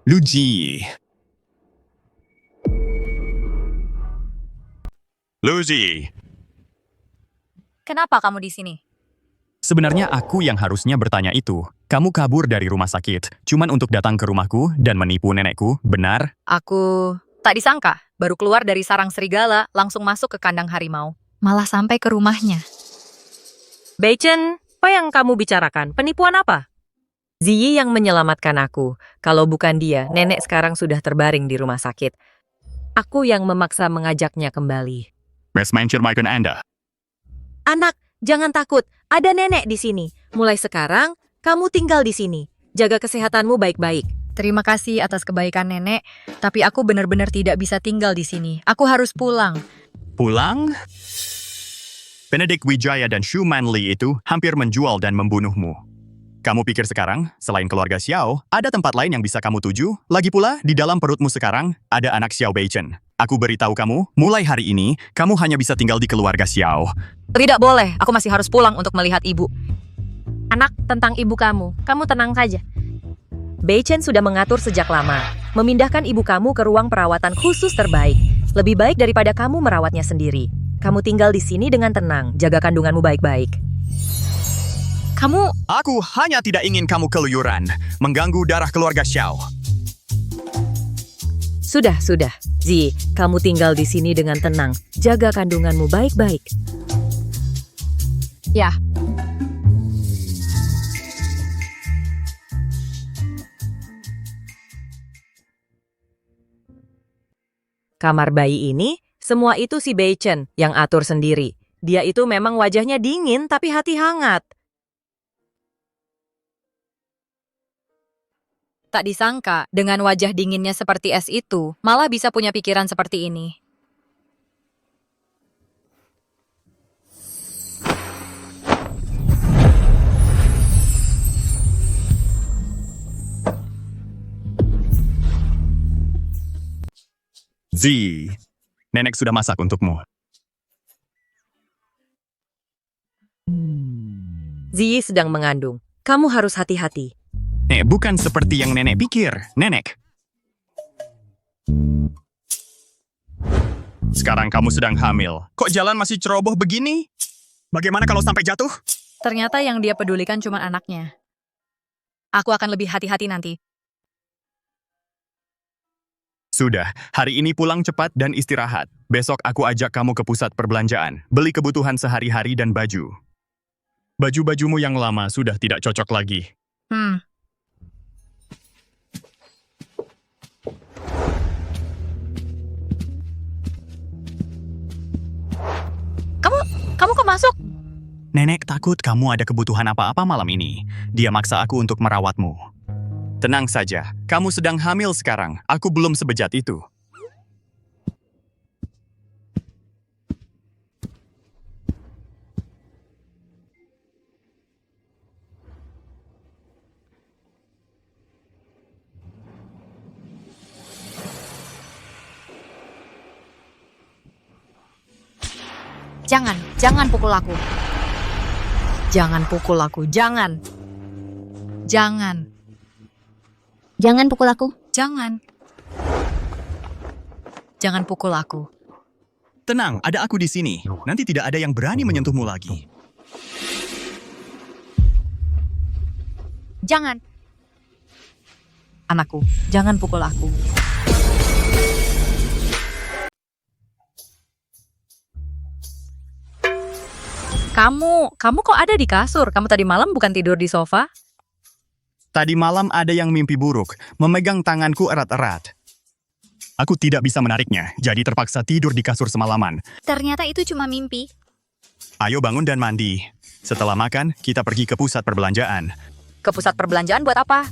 Luigi. Luigi. Kenapa kamu di sini? Sebenarnya aku yang harusnya bertanya itu. Kamu kabur dari rumah sakit, cuman untuk datang ke rumahku dan menipu nenekku, benar? Aku tak disangka, baru keluar dari sarang serigala, langsung masuk ke kandang harimau. Malah sampai ke rumahnya. Beichen, apa yang kamu bicarakan? Penipuan apa? Ziyi yang menyelamatkan aku. Kalau bukan dia, nenek sekarang sudah terbaring di rumah sakit. Aku yang memaksa mengajaknya kembali. Wes mencerminkan Anda. Anak, jangan takut. Ada nenek di sini. Mulai sekarang, kamu tinggal di sini. Jaga kesehatanmu baik-baik. Terima kasih atas kebaikan nenek, tapi aku benar-benar tidak bisa tinggal di sini. Aku harus pulang. Pulang? Benedict Wijaya dan Shu Manli itu hampir menjual dan membunuhmu. Kamu pikir sekarang, selain keluarga Xiao, ada tempat lain yang bisa kamu tuju? Lagi pula, di dalam perutmu sekarang, ada anak Xiao Beichen. Aku beritahu kamu, mulai hari ini, kamu hanya bisa tinggal di keluarga Xiao. Tidak boleh, aku masih harus pulang untuk melihat ibu. Anak, tentang ibu kamu tenang saja. Beichen sudah mengatur sejak lama. Memindahkan ibu kamu ke ruang perawatan khusus terbaik. Lebih baik daripada kamu merawatnya sendiri. Kamu tinggal di sini dengan tenang, jaga kandunganmu baik-baik. Aku hanya tidak ingin kamu keluyuran, mengganggu darah keluarga Xiao. Sudah. Zi, kamu tinggal di sini dengan tenang. Jaga kandunganmu baik-baik. Ya. Kamar bayi ini, semua itu si Beichen yang atur sendiri. Dia itu memang wajahnya dingin tapi hati hangat. Tak disangka, dengan wajah dinginnya seperti es itu, malah bisa punya pikiran seperti ini. Zi, nenek sudah masak untukmu. Ziyi sedang mengandung. Kamu harus hati-hati. Bukan seperti yang nenek pikir, nenek. Sekarang kamu sedang hamil. Kok jalan masih ceroboh begini? Bagaimana kalau sampai jatuh? Ternyata yang dia pedulikan cuma anaknya. Aku akan lebih hati-hati nanti. Sudah, hari ini pulang cepat dan istirahat. Besok aku ajak kamu ke pusat perbelanjaan, beli kebutuhan sehari-hari dan baju. Baju-bajumu yang lama sudah tidak cocok lagi. Kamu kok masuk? Nenek takut kamu ada kebutuhan apa-apa malam ini. Dia maksa aku untuk merawatmu. Tenang saja, kamu sedang hamil sekarang. Aku belum sebejat itu. Jangan pukul aku. Jangan pukul aku, jangan. Jangan. Jangan pukul aku. Jangan. Jangan pukul aku. Tenang, ada aku di sini. Nanti tidak ada yang berani menyentuhmu lagi. Jangan. Anakku, jangan pukul aku. Kamu kok ada di kasur? Kamu tadi malam bukan tidur di sofa? Tadi malam ada yang mimpi buruk, memegang tanganku erat-erat. Aku tidak bisa menariknya, jadi terpaksa tidur di kasur semalaman. Ternyata itu cuma mimpi. Ayo bangun dan mandi. Setelah makan, kita pergi ke pusat perbelanjaan. Ke pusat perbelanjaan buat apa?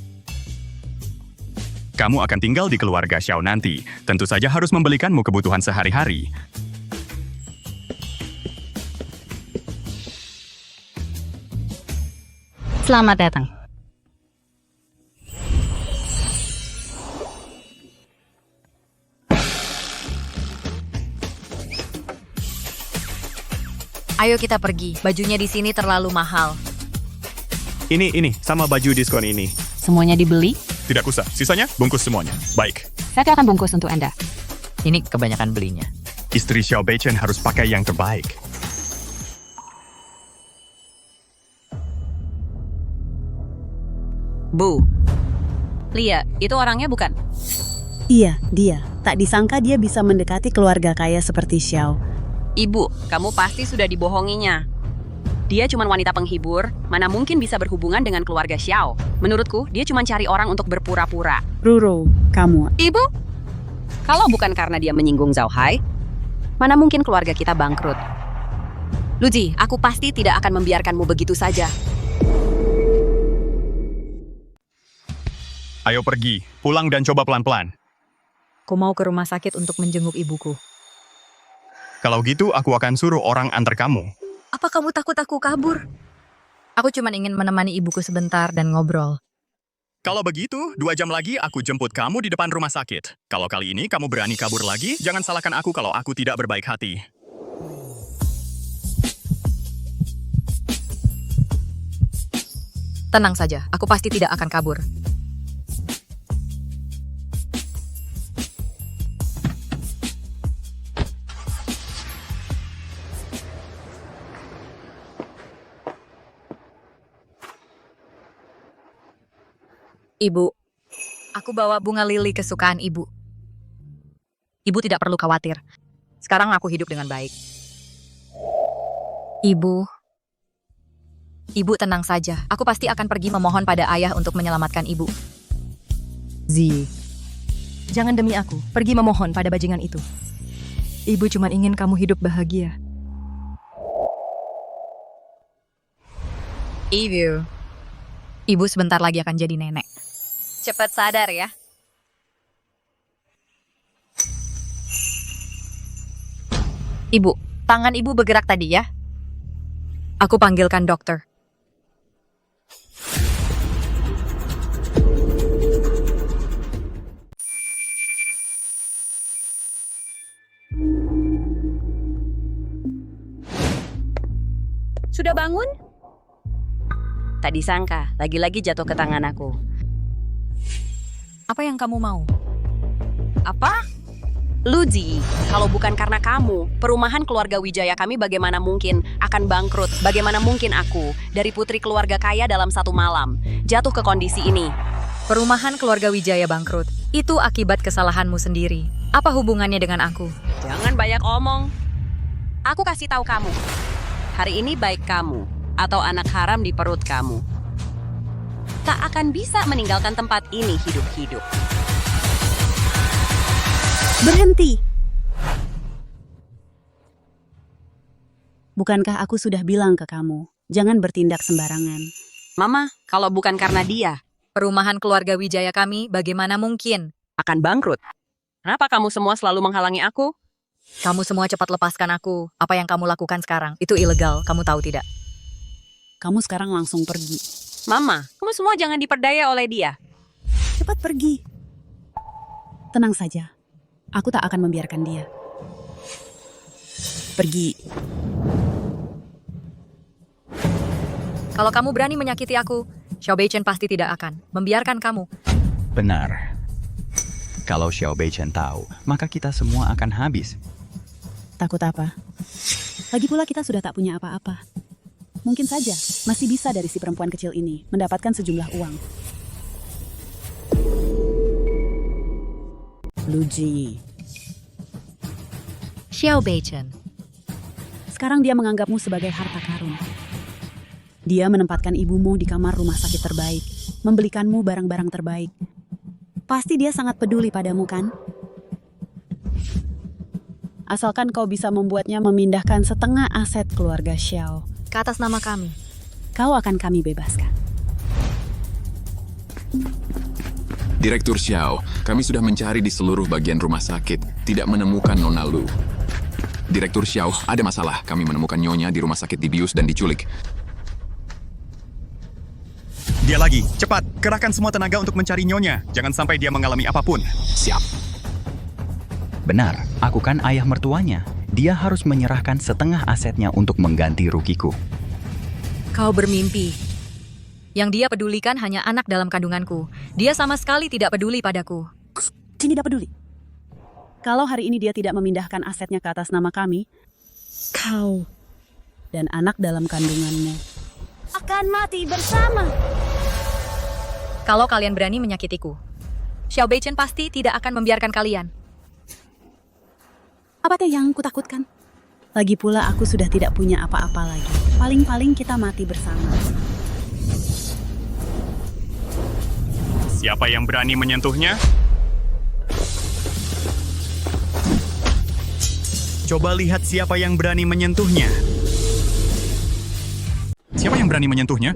Kamu akan tinggal di keluarga Xiao nanti. Tentu saja harus membelikanmu kebutuhan sehari-hari. Selamat datang. Ayo kita pergi. Bajunya di sini terlalu mahal. Ini, sama baju diskon ini. Semuanya dibeli? Tidak usah, sisanya bungkus semuanya. Baik. Saya akan bungkus untuk Anda. Ini kebanyakan belinya. Istri Xiao Beichen harus pakai yang terbaik. Bu. Lia, itu orangnya bukan? Iya, dia. Tak disangka dia bisa mendekati keluarga kaya seperti Xiao. Ibu, kamu pasti sudah dibohonginya. Dia cuma wanita penghibur, mana mungkin bisa berhubungan dengan keluarga Xiao. Menurutku, dia cuma cari orang untuk berpura-pura. Ruro, kamu. Ibu? Kalau bukan karena dia menyinggung Zhao Hai, mana mungkin keluarga kita bangkrut. Luji, aku pasti tidak akan membiarkanmu begitu saja. Ayo pergi, pulang dan coba pelan-pelan. Aku mau ke rumah sakit untuk menjenguk ibuku. Kalau gitu, aku akan suruh orang antar kamu. Apa kamu takut aku kabur? Aku cuma ingin menemani ibuku sebentar dan ngobrol. Kalau begitu, 2 jam lagi aku jemput kamu di depan rumah sakit. Kalau kali ini kamu berani kabur lagi, jangan salahkan aku kalau aku tidak berbaik hati. Tenang saja, aku pasti tidak akan kabur. Ibu, aku bawa bunga lili kesukaan ibu. Ibu tidak perlu khawatir. Sekarang aku hidup dengan baik. Ibu tenang saja. Aku pasti akan pergi memohon pada ayah untuk menyelamatkan ibu. Zi, jangan demi aku, pergi memohon pada bajingan itu. Ibu cuma ingin kamu hidup bahagia. Ibu sebentar lagi akan jadi nenek. Cepat sadar ya. Ibu, tangan ibu bergerak tadi ya. Aku panggilkan dokter. Sudah bangun? Tak disangka, lagi-lagi jatuh ke tangan aku. Apa yang kamu mau? Apa? Luji, kalau bukan karena kamu, perumahan keluarga Wijaya kami bagaimana mungkin akan bangkrut? Bagaimana mungkin aku, dari putri keluarga kaya dalam 1 malam, jatuh ke kondisi ini? Perumahan keluarga Wijaya bangkrut. Itu akibat kesalahanmu sendiri. Apa hubungannya dengan aku? Jangan banyak omong. Aku kasih tahu kamu. Hari ini baik kamu, atau anak haram di perut kamu, tak akan bisa meninggalkan tempat ini hidup-hidup. Berhenti! Bukankah aku sudah bilang ke kamu, jangan bertindak sembarangan. Mama, kalau bukan karena dia, Perumahan keluarga Wijaya kami bagaimana mungkin akan bangkrut. Kenapa kamu semua selalu menghalangi aku? Kamu semua cepat lepaskan aku. Apa yang kamu lakukan sekarang? Itu ilegal, kamu tahu tidak? Kamu sekarang langsung pergi. Mama, kamu semua jangan diperdaya oleh dia. Cepat pergi. Tenang saja. Aku tak akan membiarkan dia. Pergi. Kalau kamu berani menyakiti aku, Xiao Beichen pasti tidak akan membiarkan kamu. Benar. Kalau Xiao Beichen tahu, maka kita semua akan habis. Takut apa? Lagi pula kita sudah tak punya apa-apa. Mungkin saja masih bisa dari si perempuan kecil ini mendapatkan sejumlah uang. Luji. Xiao Beichen. Sekarang dia menganggapmu sebagai harta karun. Dia menempatkan ibumu di kamar rumah sakit terbaik, membelikanmu barang-barang terbaik. Pasti dia sangat peduli padamu, kan? Asalkan kau bisa membuatnya memindahkan setengah aset keluarga Xiao Ke atas nama kami. Kau akan kami bebaskan. Direktur Xiao, kami sudah mencari di seluruh bagian rumah sakit, tidak menemukan Nona Lu. Direktur Xiao, ada masalah. Kami menemukan Nyonya di rumah sakit dibius dan diculik. Dia lagi. Cepat, kerahkan semua tenaga untuk mencari Nyonya. Jangan sampai dia mengalami apapun. Siap. Benar, aku kan ayah mertuanya. Dia harus menyerahkan setengah asetnya untuk mengganti rugiku. Kau bermimpi. Yang dia pedulikan hanya anak dalam kandunganku. Dia sama sekali tidak peduli padaku. Sini tidak peduli. Kalau hari ini dia tidak memindahkan asetnya ke atas nama kami, kau dan anak dalam kandunganmu akan mati bersama. Kalau kalian berani menyakitiku, Xiao Beichen pasti tidak akan membiarkan kalian. Apa teh yang kutakutkan? Lagi pula aku sudah tidak punya apa-apa lagi. Paling-paling kita mati bersama. Siapa yang berani menyentuhnya? Coba lihat siapa yang berani menyentuhnya. Siapa yang berani menyentuhnya?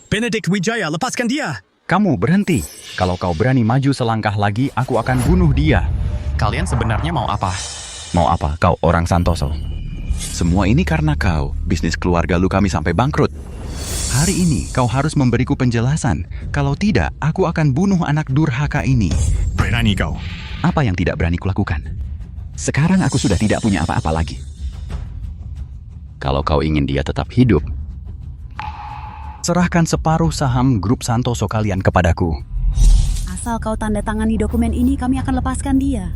Benedict Wijaya, lepaskan dia! Kamu berhenti. Kalau kau berani maju selangkah lagi, aku akan bunuh dia. Kalian sebenarnya mau apa? Mau apa kau orang Santoso? Semua ini karena kau. Bisnis keluarga lu kami sampai bangkrut. Hari ini kau harus memberiku penjelasan. Kalau tidak, aku akan bunuh anak durhaka ini. Berani kau. Apa yang tidak berani kulakukan? Sekarang aku sudah tidak punya apa-apa lagi. Kalau kau ingin dia tetap hidup, serahkan separuh saham grup Santoso kalian kepadaku. Asal kau tanda tangani dokumen ini, kami akan lepaskan dia.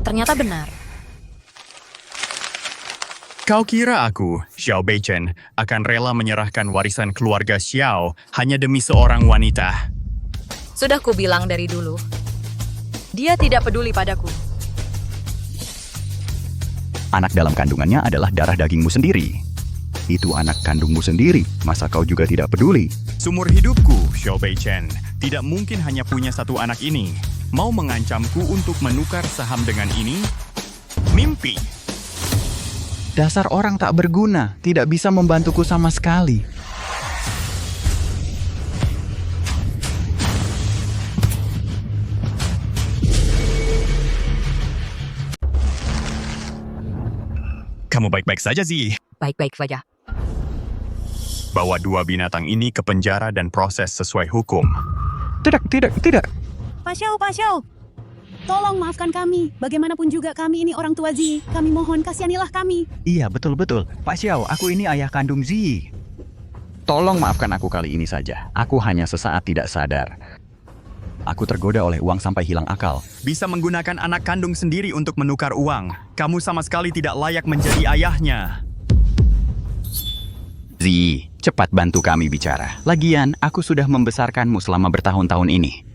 Ternyata benar. Kau kira aku, Xiao Beichen, akan rela menyerahkan warisan keluarga Xiao hanya demi seorang wanita? Sudah kubilang dari dulu. Dia tidak peduli padaku. Anak dalam kandungannya adalah darah dagingmu sendiri. Itu anak kandungmu sendiri, masa kau juga tidak peduli? Sumur hidupku, Xiao Beichen, tidak mungkin hanya punya satu anak ini. Mau mengancamku untuk menukar saham dengan ini? Mimpi. Dasar orang tak berguna, tidak bisa membantuku sama sekali. Kamu baik-baik saja, Zi. Baik-baik saja. Bawa dua binatang ini ke penjara dan proses sesuai hukum. Tidak. Pak Xiao. Tolong maafkan kami. Bagaimanapun juga kami ini orang tua Zi. Kami mohon kasihanilah kami. Iya, betul. Pak Xiao, aku ini ayah kandung Zi. Tolong maafkan aku kali ini saja. Aku hanya sesaat tidak sadar. Aku tergoda oleh uang sampai hilang akal. Bisa menggunakan anak kandung sendiri untuk menukar uang. Kamu sama sekali tidak layak menjadi ayahnya. Zi, cepat bantu kami bicara. Lagian, aku sudah membesarkanmu selama bertahun-tahun ini.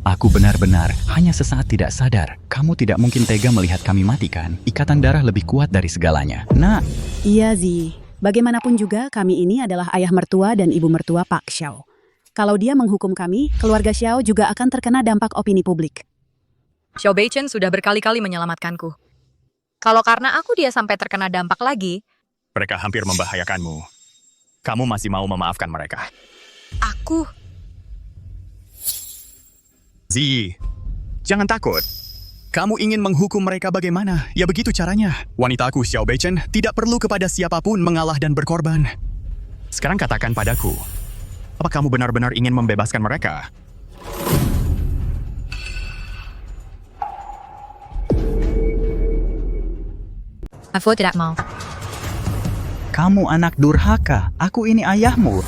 Aku benar-benar hanya sesaat tidak sadar. Kamu tidak mungkin tega melihat kami mati, kan? Ikatan darah lebih kuat dari segalanya. Nah, Iya Zi. Bagaimanapun juga kami ini adalah ayah mertua dan ibu mertua Pak Xiao. Kalau dia menghukum kami, keluarga Xiao juga akan terkena dampak opini publik. Xiao Beichen sudah berkali-kali menyelamatkanku. Kalau karena aku dia sampai terkena dampak lagi, Mereka hampir membahayakanmu. Kamu masih mau memaafkan mereka? aku... Zi, jangan takut. Kamu ingin menghukum mereka bagaimana? Ya begitu caranya. Wanitaku Xiao Beichen tidak perlu kepada siapapun mengalah dan berkorban. Sekarang katakan padaku, apa kamu benar-benar ingin membebaskan mereka? Aku tidak mau. kamu anak durhaka. Aku ini ayahmu.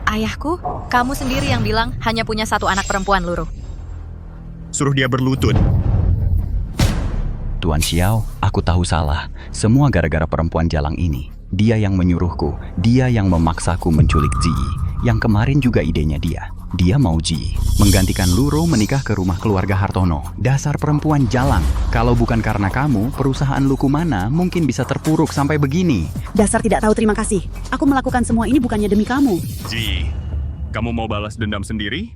Ayahku, kamu sendiri yang bilang hanya punya satu anak perempuan, Luruh. Suruh dia berlutut. Tuan Xiao, aku tahu salah. Semua gara-gara perempuan jalang ini. Dia yang menyuruhku. Dia yang memaksaku menculik Ji. Yang kemarin juga idenya dia. Dia mau Ji menggantikan Luro menikah ke rumah keluarga Hartono. Dasar perempuan jalang. Kalau bukan karena kamu, perusahaan Luku mana mungkin bisa terpuruk sampai begini. Dasar tidak tahu terima kasih. Aku melakukan semua ini bukannya demi kamu. Ji, kamu mau balas dendam sendiri?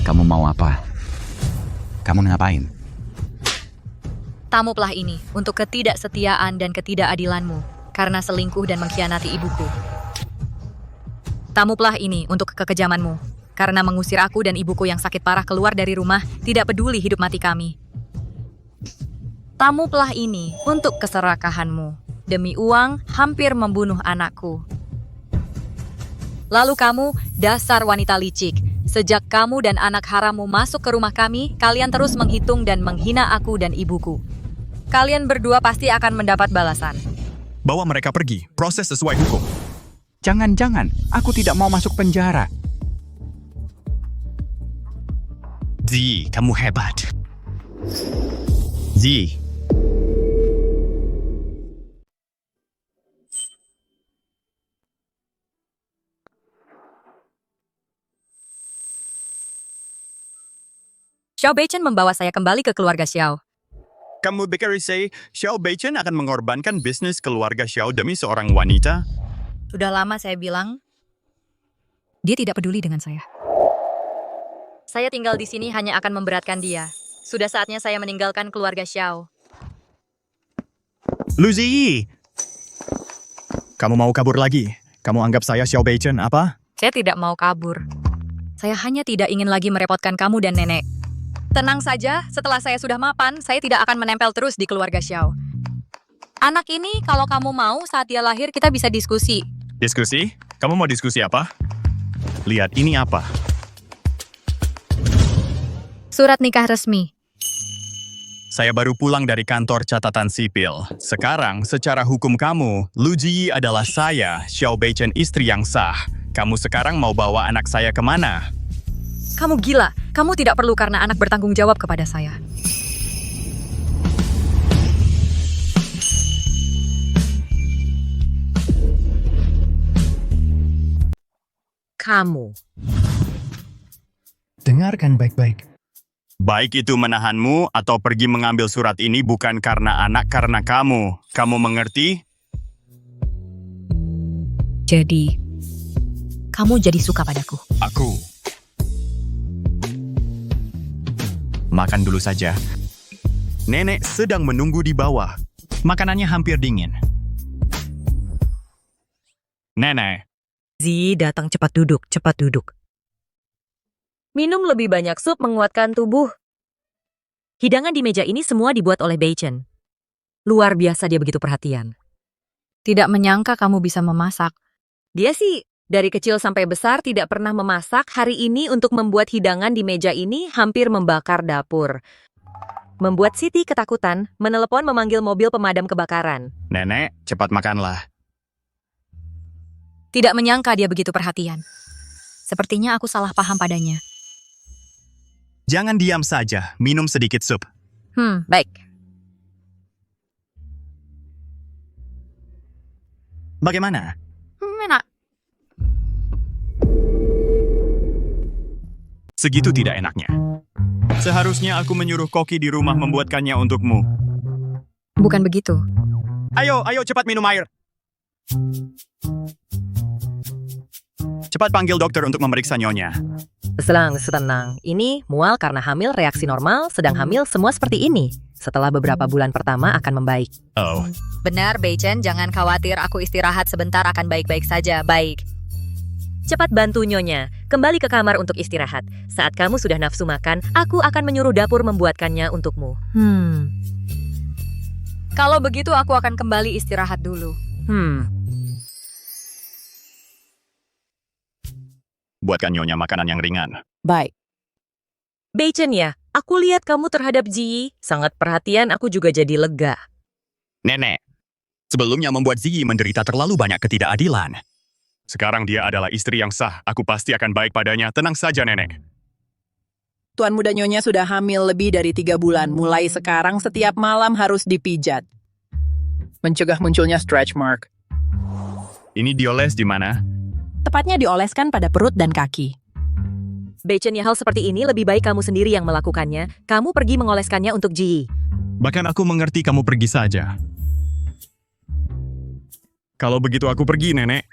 Kamu mau apa? Kamu ngapain? Tamu pelah ini untuk ketidaksetiaan dan ketidakadilanmu karena selingkuh dan mengkhianati ibuku. Tamu pelah ini untuk kekejamanmu karena mengusir aku dan ibuku yang sakit parah keluar dari rumah, tidak peduli hidup mati kami. Tamu pelah ini untuk keserakahanmu. Demi uang, hampir membunuh anakku. Lalu kamu, dasar wanita licik. Sejak kamu dan anak harammu masuk ke rumah kami, kalian terus menghitung dan menghina aku dan ibuku. Kalian berdua pasti akan mendapat balasan. Bawa mereka pergi, proses sesuai hukum. Jangan-jangan, aku tidak mau masuk penjara. Zi, kamu hebat. Zi. Xiao Beichen membawa saya kembali ke keluarga Xiao. Kamu pikir Xiao Beichen akan mengorbankan bisnis keluarga Xiao demi seorang wanita? Sudah lama saya bilang, dia tidak peduli dengan saya. Saya tinggal di sini hanya akan memberatkan dia. Sudah saatnya saya meninggalkan keluarga Xiao. Lu Ziyi! Kamu mau kabur lagi? Kamu anggap saya Xiao Beichen apa? Saya tidak mau kabur. Saya hanya tidak ingin lagi merepotkan kamu dan nenek. Tenang saja, setelah saya sudah mapan, saya tidak akan menempel terus di keluarga Xiao. Anak ini, kalau kamu mau, saat dia lahir kita bisa diskusi. Diskusi? Kamu mau diskusi apa? Lihat, ini apa? Surat nikah resmi. Saya baru pulang dari kantor catatan sipil. Sekarang, secara hukum kamu, Lu Ziyi adalah saya, Xiao Beichen istri yang sah. Kamu sekarang mau bawa anak saya kemana? Kamu gila. Kamu tidak perlu karena anak bertanggung jawab kepada saya. Kamu. Dengarkan baik-baik. Baik itu menahanmu atau pergi mengambil surat ini bukan karena anak, karena kamu. Kamu mengerti? Jadi, kamu jadi suka padaku. Aku. Makan dulu saja. Nenek sedang menunggu di bawah. Makanannya hampir dingin. Nenek. Zi, datang cepat duduk, cepat duduk. Minum lebih banyak sup menguatkan tubuh. Hidangan di meja ini semua dibuat oleh Beichen. Luar biasa dia begitu perhatian. Tidak menyangka kamu bisa memasak. Dia sih dari kecil sampai besar tidak pernah memasak. Hari ini untuk membuat hidangan di meja ini hampir membakar dapur. Membuat Siti ketakutan, menelepon memanggil mobil pemadam kebakaran. Nenek, cepat makanlah. Tidak menyangka dia begitu perhatian. Sepertinya aku salah paham padanya. Jangan diam saja, minum sedikit sup. Baik. Bagaimana? Enak. Segitu tidak enaknya. Seharusnya aku menyuruh koki di rumah membuatkannya untukmu. Bukan begitu. Ayo cepat minum air. Cepat panggil dokter untuk memeriksa nyonya. Senang. Ini mual karena hamil reaksi normal, sedang hamil semua seperti ini. Setelah beberapa bulan pertama akan membaik. Oh. Benar, Beichen, jangan khawatir, aku istirahat sebentar akan baik-baik saja, baik. Cepat bantu nyonya, kembali ke kamar untuk istirahat. Saat kamu sudah nafsu makan, aku akan menyuruh dapur membuatkannya untukmu. Kalau begitu aku akan kembali istirahat dulu. Buatkan nyonya makanan yang ringan. Baik. Beichen ya, aku lihat kamu terhadap Ziyi sangat perhatian, aku juga jadi lega. Nenek, sebelumnya membuat Ziyi menderita terlalu banyak ketidakadilan. Sekarang dia adalah istri yang sah, aku pasti akan baik padanya, tenang saja nenek. Tuan muda nyonya sudah hamil lebih dari 3 bulan, mulai sekarang setiap malam harus dipijat. Mencegah munculnya stretch mark. Ini dioles di mana? Tepatnya dioleskan pada perut dan kaki. Beichen ya, hal seperti ini lebih baik kamu sendiri yang melakukannya. Kamu pergi mengoleskannya untuk Ziyi. Bahkan aku mengerti kamu pergi saja. Kalau begitu aku pergi, nenek.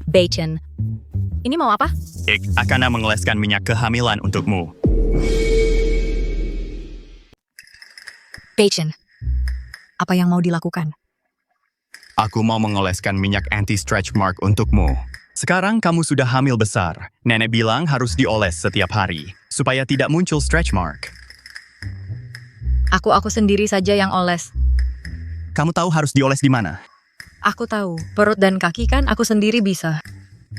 Beichen, ini mau apa? Ik akan mengoleskan minyak kehamilan untukmu. Beichen, Apa yang mau dilakukan? Aku mau mengoleskan minyak anti-stretch mark untukmu. Sekarang kamu sudah hamil besar. Nenek bilang harus dioles setiap hari, supaya tidak muncul stretch mark. Aku sendiri saja yang oles. Kamu tahu harus dioles di mana? Aku tahu, perut dan kaki kan aku sendiri bisa.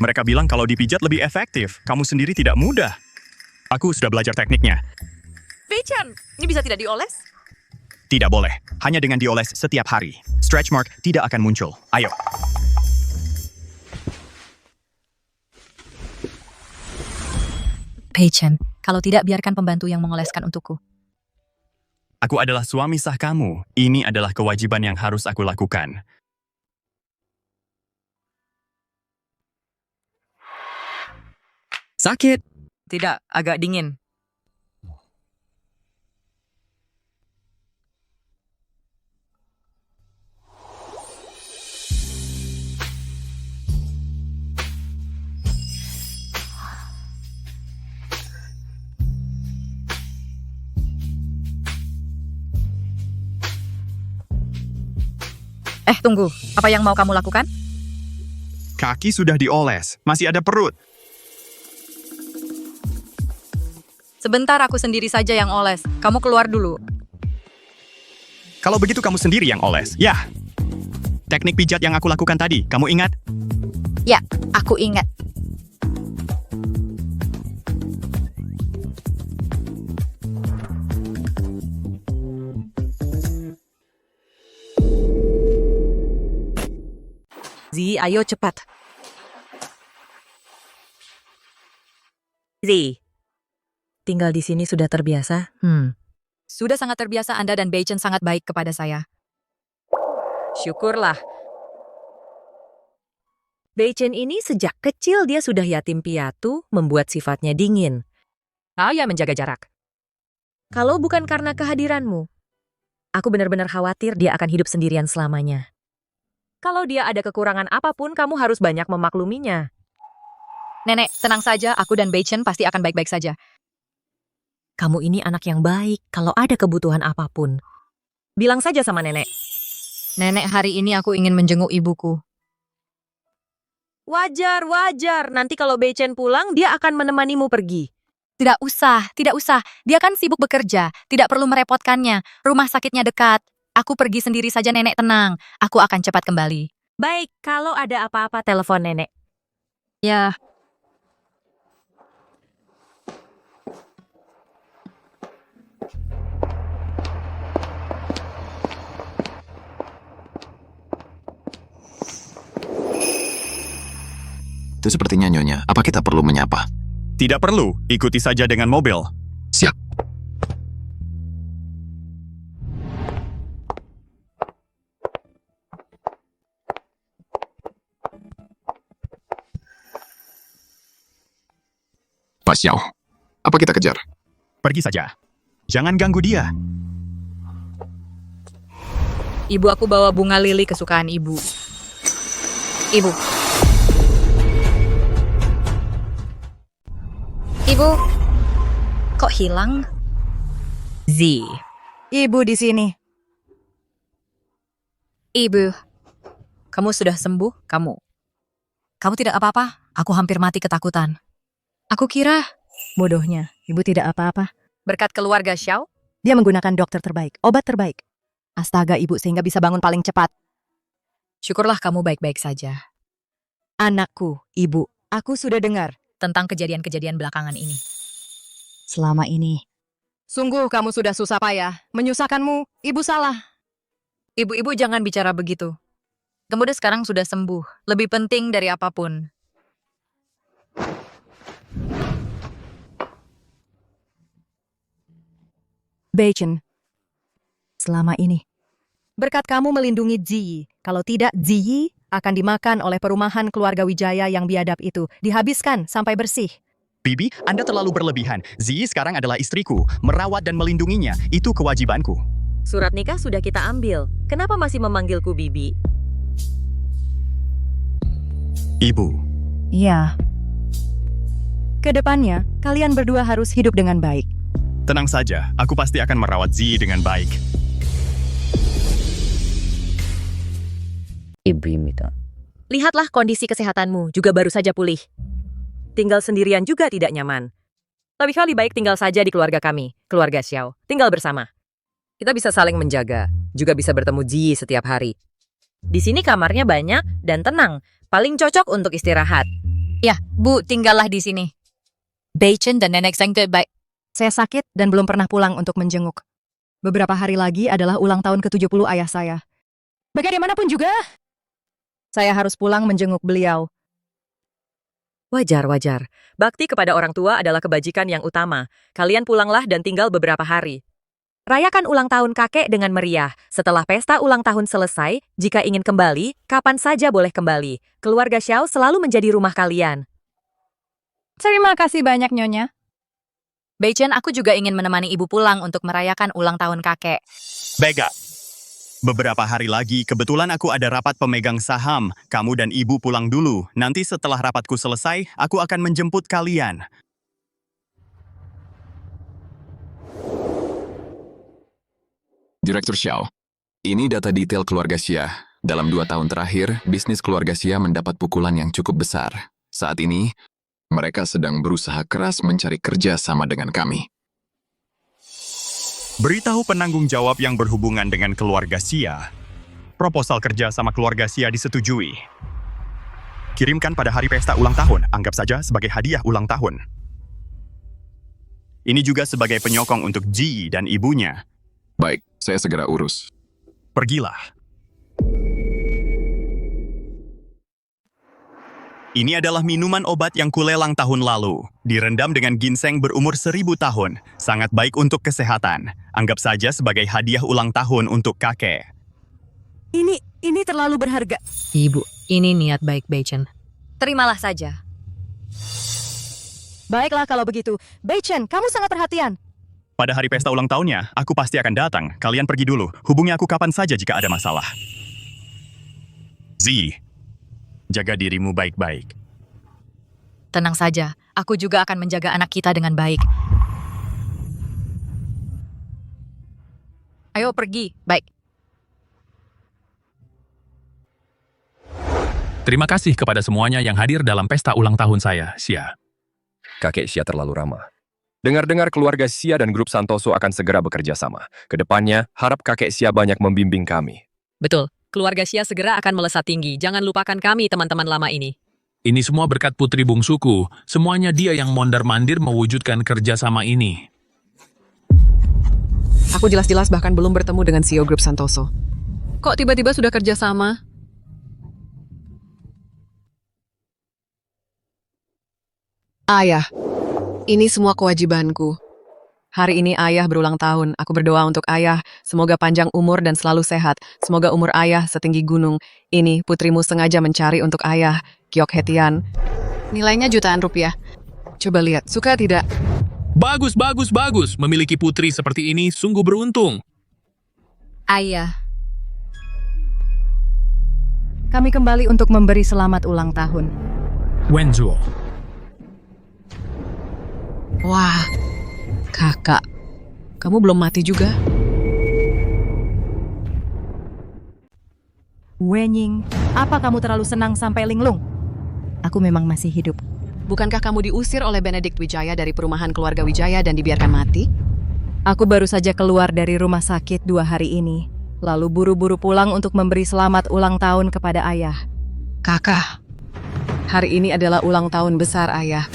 Mereka bilang kalau dipijat lebih efektif. Kamu sendiri tidak mudah. Aku sudah belajar tekniknya. Beichen, ini bisa tidak dioles? Tidak boleh. Hanya dengan dioles setiap hari. Stretch mark tidak akan muncul. Ayo. Beichen, kalau tidak biarkan pembantu yang mengoleskan untukku. Aku adalah suami sah kamu. Ini adalah kewajiban yang harus aku lakukan. Sakit. Tidak, agak dingin. Tunggu. Apa yang mau kamu lakukan? Kaki sudah dioles. Masih ada perut. Sebentar, aku sendiri saja yang oles. Kamu keluar dulu. Kalau begitu kamu sendiri yang oles. Ya. Teknik pijat yang aku lakukan tadi, kamu ingat? Ya, aku ingat. Zi, ayo cepat. Zi, tinggal di sini sudah terbiasa? Sudah sangat terbiasa Anda dan Beichen sangat baik kepada saya. Syukurlah. Beichen ini sejak kecil dia sudah yatim piatu, membuat sifatnya dingin. Saya menjaga jarak. Kalau bukan karena kehadiranmu, aku benar-benar khawatir dia akan hidup sendirian selamanya. Kalau dia ada kekurangan apapun, kamu harus banyak memakluminya. Nenek, tenang saja, aku dan Beichen pasti akan baik-baik saja. Kamu ini anak yang baik, kalau ada kebutuhan apapun. Bilang saja sama nenek. Nenek, hari ini aku ingin menjenguk ibuku. Wajar. Nanti kalau Beichen pulang, dia akan menemanimu pergi. Tidak usah. Dia kan sibuk bekerja, tidak perlu merepotkannya. Rumah sakitnya dekat. Aku pergi sendiri saja, nenek tenang. Aku akan cepat kembali. Baik, kalau ada apa-apa telepon nenek. Ya. Itu sepertinya Nyonya. Apa kita perlu menyapa? Tidak perlu. Ikuti saja dengan mobil. Siap. Pak Xiao, apa kita kejar? Pergi saja. Jangan ganggu dia. Ibu aku bawa bunga lili kesukaan ibu. Ibu. Ibu. Kok hilang? Zi. Ibu di sini. Ibu. Kamu sudah sembuh? Kamu tidak apa-apa? Aku hampir mati ketakutan. Aku kira Bodohnya, ibu tidak apa-apa. berkat keluarga Xiao. Dia menggunakan dokter terbaik, obat terbaik. Astaga ibu sehingga bisa bangun paling cepat. Syukurlah kamu baik-baik saja. Anakku, ibu, aku sudah dengar Tentang kejadian-kejadian belakangan ini. selama ini. Sungguh kamu sudah susah payah. Menyusahkanmu, ibu salah. Ibu-ibu jangan bicara begitu. Kemudian sekarang sudah sembuh. Lebih penting dari apapun. Beichen, selama ini. Berkat kamu melindungi Ziyi. Kalau tidak, Ziyi akan dimakan oleh perumahan keluarga Wijaya yang biadab itu. Dihabiskan sampai bersih. Bibi, Anda terlalu berlebihan. Ziyi sekarang adalah istriku. Merawat dan melindunginya. Itu kewajibanku. Surat nikah sudah kita ambil. Kenapa masih memanggilku Bibi? Ibu. Iya. Kedepannya, kalian berdua harus hidup dengan baik. Tenang saja, aku pasti akan merawat Ziyi dengan baik. ibu입니다. Lihatlah kondisi kesehatanmu juga baru saja pulih. Tinggal sendirian juga tidak nyaman. Lebih baik tinggal saja di keluarga kami, keluarga Xiao. Tinggal bersama. Kita bisa saling menjaga, juga bisa bertemu Ji setiap hari. Di sini kamarnya banyak dan tenang, paling cocok untuk istirahat. Ya, Bu, tinggallah di sini. Beichen dan nenek Zheng baik. Saya sakit dan belum pernah pulang untuk menjenguk. Beberapa hari lagi adalah ulang tahun ke-70 ayah saya. Bagaimanapun juga, saya harus pulang menjenguk beliau. Wajar. Bakti kepada orang tua adalah kebajikan yang utama. Kalian pulanglah dan tinggal beberapa hari. Rayakan ulang tahun kakek dengan meriah. Setelah pesta ulang tahun selesai, jika ingin kembali, kapan saja boleh kembali. Keluarga Xiao selalu menjadi rumah kalian. Terima kasih banyak, Nyonya. Beichen, aku juga ingin menemani ibu pulang untuk merayakan ulang tahun kakek. Bega. Beberapa hari lagi, kebetulan aku ada rapat pemegang saham. Kamu dan ibu pulang dulu. Nanti setelah rapatku selesai, aku akan menjemput kalian. Direktur Xiao, ini data detail keluarga Xia. Dalam 2 tahun terakhir, bisnis keluarga Xia mendapat pukulan yang cukup besar. Saat ini, mereka sedang berusaha keras mencari kerja sama dengan kami. Beritahu penanggung jawab yang berhubungan dengan keluarga Xia. Proposal kerja sama keluarga Xia disetujui. Kirimkan pada hari pesta ulang tahun, anggap saja sebagai hadiah ulang tahun. Ini juga sebagai penyokong untuk Ji dan ibunya. Baik, saya segera urus. Pergilah. Ini adalah minuman obat yang kulelang tahun lalu. Direndam dengan ginseng berumur 1000 tahun. Sangat baik untuk kesehatan. Anggap saja sebagai hadiah ulang tahun untuk kakek. Ini terlalu berharga. Ibu, ini niat baik Beichen. Terimalah saja. Baiklah kalau begitu. Beichen, kamu sangat perhatian. Pada hari pesta ulang tahunnya, aku pasti akan datang. Kalian pergi dulu. Hubungi aku kapan saja jika ada masalah. Zi, jaga dirimu baik-baik. Tenang saja, aku juga akan menjaga anak kita dengan baik. Ayo pergi, baik. Terima kasih kepada semuanya yang hadir dalam pesta ulang tahun saya, Xia. Kakek Xia terlalu ramah. Dengar-dengar keluarga Xia dan grup Santoso akan segera bekerja sama. Kedepannya, harap kakek Xia banyak membimbing kami. Betul, keluarga Xia segera akan melesat tinggi. Jangan lupakan kami, teman-teman lama ini. Ini semua berkat putri bungsuku. Semuanya dia yang mondar-mandir mewujudkan kerjasama ini. Aku jelas-jelas bahkan belum bertemu dengan CEO grup Santoso. Kok tiba-tiba sudah kerjasama? Ayah, ini semua kewajibanku. Hari ini ayah berulang tahun. Aku berdoa untuk ayah. Semoga panjang umur dan selalu sehat. Semoga umur ayah setinggi gunung. Ini putrimu sengaja mencari untuk ayah, Giok Hetian. Nilainya jutaan rupiah. Coba lihat, suka tidak? Bagus. Memiliki putri seperti ini sungguh beruntung. Ayah. Kami kembali untuk memberi selamat ulang tahun. Wenzuo. Wah, kakak, kamu belum mati juga? Wenying, apa kamu terlalu senang sampai linglung? Aku memang masih hidup. Bukankah kamu diusir oleh Benedict Wijaya dari perumahan keluarga Wijaya dan dibiarkan mati? Aku baru saja keluar dari rumah sakit 2 hari ini, lalu buru-buru pulang untuk memberi selamat ulang tahun kepada ayah. Kakak, hari ini adalah ulang tahun besar ayah.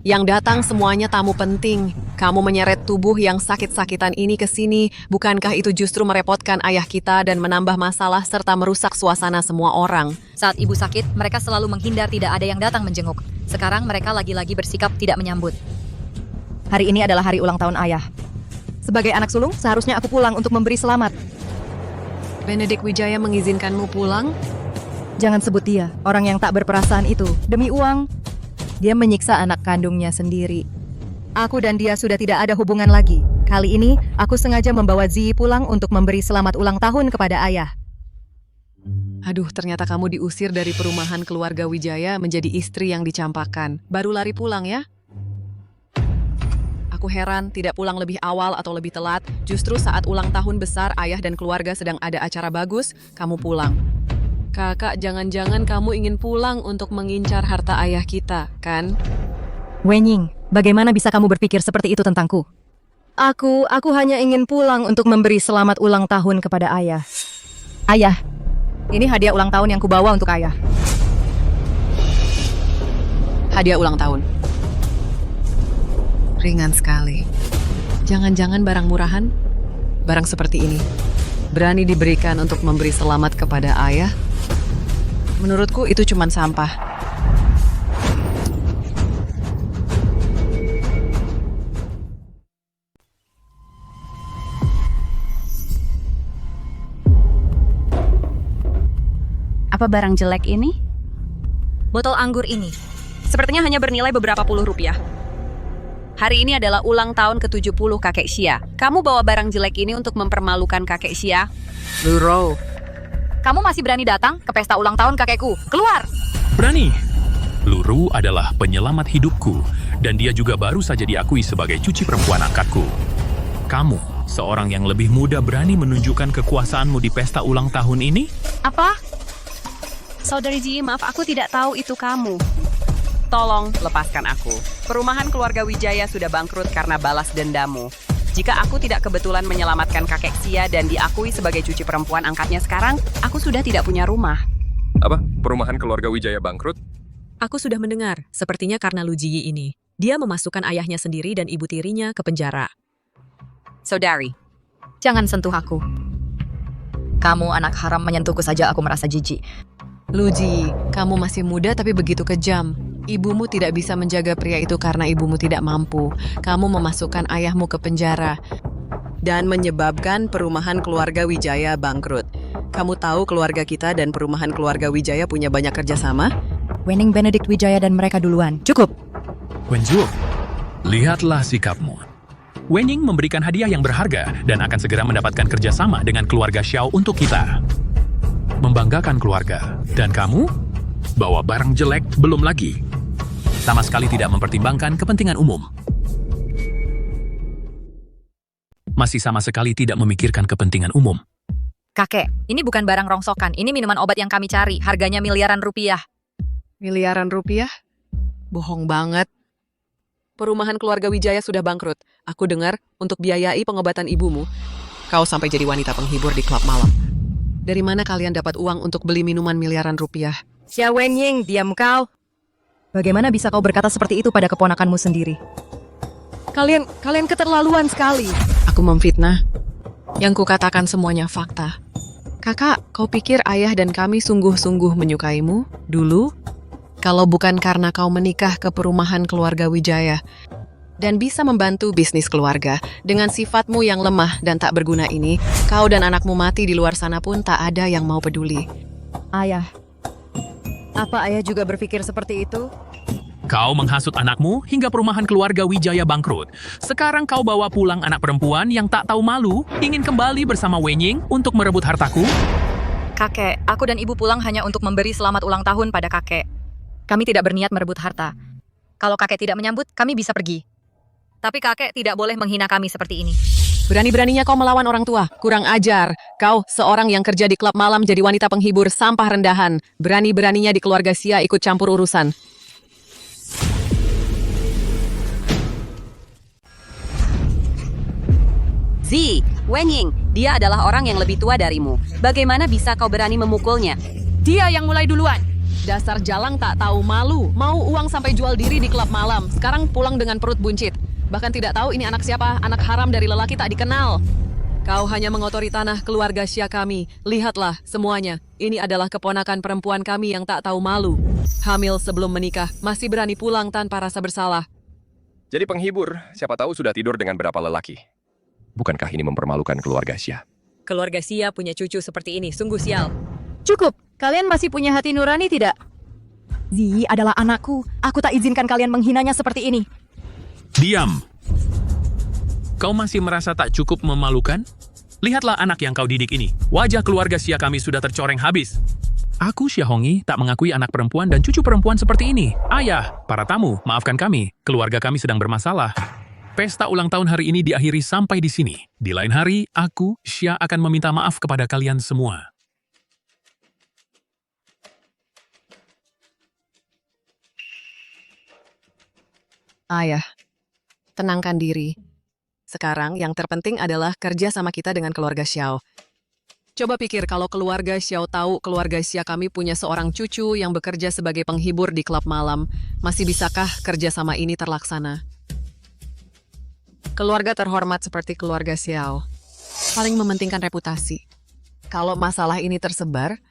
Yang datang semuanya tamu penting. Kamu menyeret tubuh yang sakit-sakitan ini ke sini. Bukankah itu justru merepotkan ayah kita dan menambah masalah serta merusak suasana semua orang? Saat ibu sakit, mereka selalu menghindar tidak ada yang datang menjenguk. Sekarang mereka lagi-lagi bersikap tidak menyambut. Hari ini adalah hari ulang tahun ayah. Sebagai anak sulung, seharusnya aku pulang untuk memberi selamat. Benedict Wijaya mengizinkanmu pulang? Jangan sebut dia, orang yang tak berperasaan itu. Demi uang, dia menyiksa anak kandungnya sendiri. Aku dan dia sudah tidak ada hubungan lagi. Kali ini, aku sengaja membawa Zi pulang untuk memberi selamat ulang tahun kepada ayah. Aduh, ternyata kamu diusir dari perumahan keluarga Wijaya menjadi istri yang dicampakkan. Baru lari pulang ya? Aku heran tidak pulang lebih awal atau lebih telat. Justru saat ulang tahun besar ayah dan keluarga sedang ada acara bagus, kamu pulang. Kakak, jangan-jangan kamu ingin pulang untuk mengincar harta ayah kita, kan? Wenying, bagaimana bisa kamu berpikir seperti itu tentangku? Aku hanya ingin pulang untuk memberi selamat ulang tahun kepada ayah. Ayah, ini hadiah ulang tahun yang kubawa untuk ayah. Hadiah ulang tahun. Ringan sekali. Jangan-jangan barang murahan? Barang seperti ini. Berani diberikan untuk memberi selamat kepada ayah? Menurutku itu cuma sampah. Apa barang jelek ini? Botol anggur ini. Sepertinya hanya bernilai beberapa puluh rupiah. Hari ini adalah ulang tahun ke-70 kakek Xia. Kamu bawa barang jelek ini untuk mempermalukan kakek Xia? Luro, Kamu masih berani datang ke pesta ulang tahun kakekku? Keluar! Berani. Luru adalah penyelamat hidupku, dan dia juga baru saja diakui sebagai cuci perempuan angkatku. Kamu, seorang yang lebih muda, berani menunjukkan kekuasaanmu di pesta ulang tahun ini? Apa? Saudari Ji, maaf aku tidak tahu itu kamu. Tolong lepaskan aku. Perumahan keluarga Wijaya sudah bangkrut karena balas dendammu. Jika aku tidak kebetulan menyelamatkan kakek Xia dan diakui sebagai cuci perempuan angkatnya sekarang, aku sudah tidak punya rumah. Apa? Perumahan keluarga Wijaya bangkrut? Aku sudah mendengar, sepertinya karena Lu Jiyi ini. Dia memasukkan ayahnya sendiri dan ibu tirinya ke penjara. Saudari, Jangan sentuh aku. Kamu anak haram menyentuhku saja aku merasa jijik. Luji, kamu masih muda tapi begitu kejam. Ibumu tidak bisa menjaga pria itu karena ibumu tidak mampu. Kamu memasukkan ayahmu ke penjara dan menyebabkan perumahan keluarga Wijaya bangkrut. Kamu tahu keluarga kita dan perumahan keluarga Wijaya punya banyak kerjasama? Wening Benedict Wijaya dan mereka duluan. Cukup. Wenju, lihatlah sikapmu. Wenying memberikan hadiah yang berharga dan akan segera mendapatkan kerjasama dengan keluarga Xiao untuk kita. Membanggakan keluarga. Dan kamu? Bawa barang jelek belum lagi. Sama sekali tidak mempertimbangkan kepentingan umum. Masih sama sekali tidak memikirkan kepentingan umum. Kakek, ini bukan barang rongsokan. Ini minuman obat yang kami cari. Harganya miliaran rupiah. Miliaran rupiah? Bohong banget. Perumahan keluarga Wijaya sudah bangkrut. Aku dengar untuk biayai pengobatan ibumu, kau sampai jadi wanita penghibur di klub malam. Dari mana kalian dapat uang untuk beli minuman miliaran rupiah? Xia Wenying, diam kau. Bagaimana bisa kau berkata seperti itu pada keponakanmu sendiri? Kalian keterlaluan sekali. Aku memfitnah. Yang kukatakan semuanya fakta. Kakak, kau pikir ayah dan kami sungguh-sungguh menyukaimu dulu? Kalau bukan karena kau menikah ke perumahan keluarga Wijaya dan bisa membantu bisnis keluarga, dengan sifatmu yang lemah dan tak berguna ini, kau dan anakmu mati di luar sana pun tak ada yang mau peduli. Ayah, apa ayah juga berpikir seperti itu? Kau menghasut anakmu hingga perumahan keluarga Wijaya bangkrut. Sekarang kau bawa pulang anak perempuan yang tak tahu malu, ingin kembali bersama Wenying untuk merebut hartaku? Kakek, aku dan ibu pulang hanya untuk memberi selamat ulang tahun pada kakek. Kami tidak berniat merebut harta. Kalau kakek tidak menyambut, kami bisa pergi. Tapi kakek tidak boleh menghina kami seperti ini. Berani-beraninya kau melawan orang tua. Kurang ajar. Kau, seorang yang kerja di klub malam jadi wanita penghibur sampah rendahan. Berani-beraninya di keluarga Xia ikut campur urusan. Zi, Wenying, dia adalah orang yang lebih tua darimu. Bagaimana bisa kau berani memukulnya? Dia yang mulai duluan. Dasar jalang tak tahu malu. Mau uang sampai jual diri di klub malam. Sekarang pulang dengan perut buncit. Bahkan tidak tahu ini anak siapa, anak haram dari lelaki tak dikenal. Kau hanya mengotori tanah keluarga Xia kami. Lihatlah semuanya. Ini adalah keponakan perempuan kami yang tak tahu malu. Hamil sebelum menikah, masih berani pulang tanpa rasa bersalah. Jadi penghibur, siapa tahu sudah tidur dengan berapa lelaki. Bukankah ini mempermalukan keluarga Xia? Keluarga Xia punya cucu seperti ini, sungguh sial. Cukup. Kalian masih punya hati nurani tidak? Zi adalah anakku. Aku tak izinkan kalian menghinanya seperti ini. Diam. Kau masih merasa tak cukup memalukan? Lihatlah anak yang kau didik ini. Wajah keluarga Xia kami sudah tercoreng habis. Aku, Xia Hongyi, tak mengakui anak perempuan dan cucu perempuan seperti ini. Ayah, para tamu, maafkan kami. Keluarga kami sedang bermasalah. Pesta ulang tahun hari ini diakhiri sampai di sini. Di lain hari, aku, Xia, akan meminta maaf kepada kalian semua. Ayah, tenangkan diri. Sekarang yang terpenting adalah kerja sama kita dengan keluarga Xiao. Coba pikir kalau keluarga Xiao tahu keluarga Xia kami punya seorang cucu yang bekerja sebagai penghibur di klub malam. Masih bisakah kerja sama ini terlaksana? Keluarga terhormat seperti keluarga Xiao paling mementingkan reputasi. Kalau masalah ini tersebar,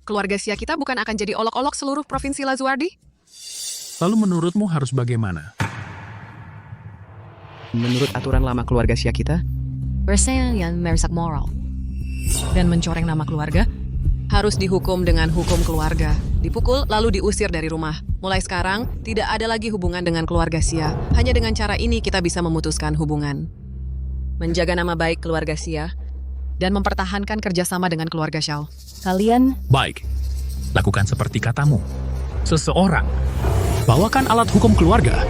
keluarga Xia kita bukan akan jadi olok-olok seluruh provinsi Lazuardi? Lalu menurutmu harus bagaimana? Menurut aturan lama keluarga Xia kita, bersaing yang merusak moral dan mencoreng nama keluarga harus dihukum dengan hukum keluarga. Dipukul lalu diusir dari rumah. Mulai sekarang, tidak ada lagi hubungan dengan keluarga Xia. Hanya dengan cara ini kita bisa memutuskan hubungan. Menjaga nama baik keluarga Xia dan mempertahankan kerjasama dengan keluarga Xiao. Kalian... Baik, lakukan seperti katamu. Seseorang, bawakan alat hukum keluarga.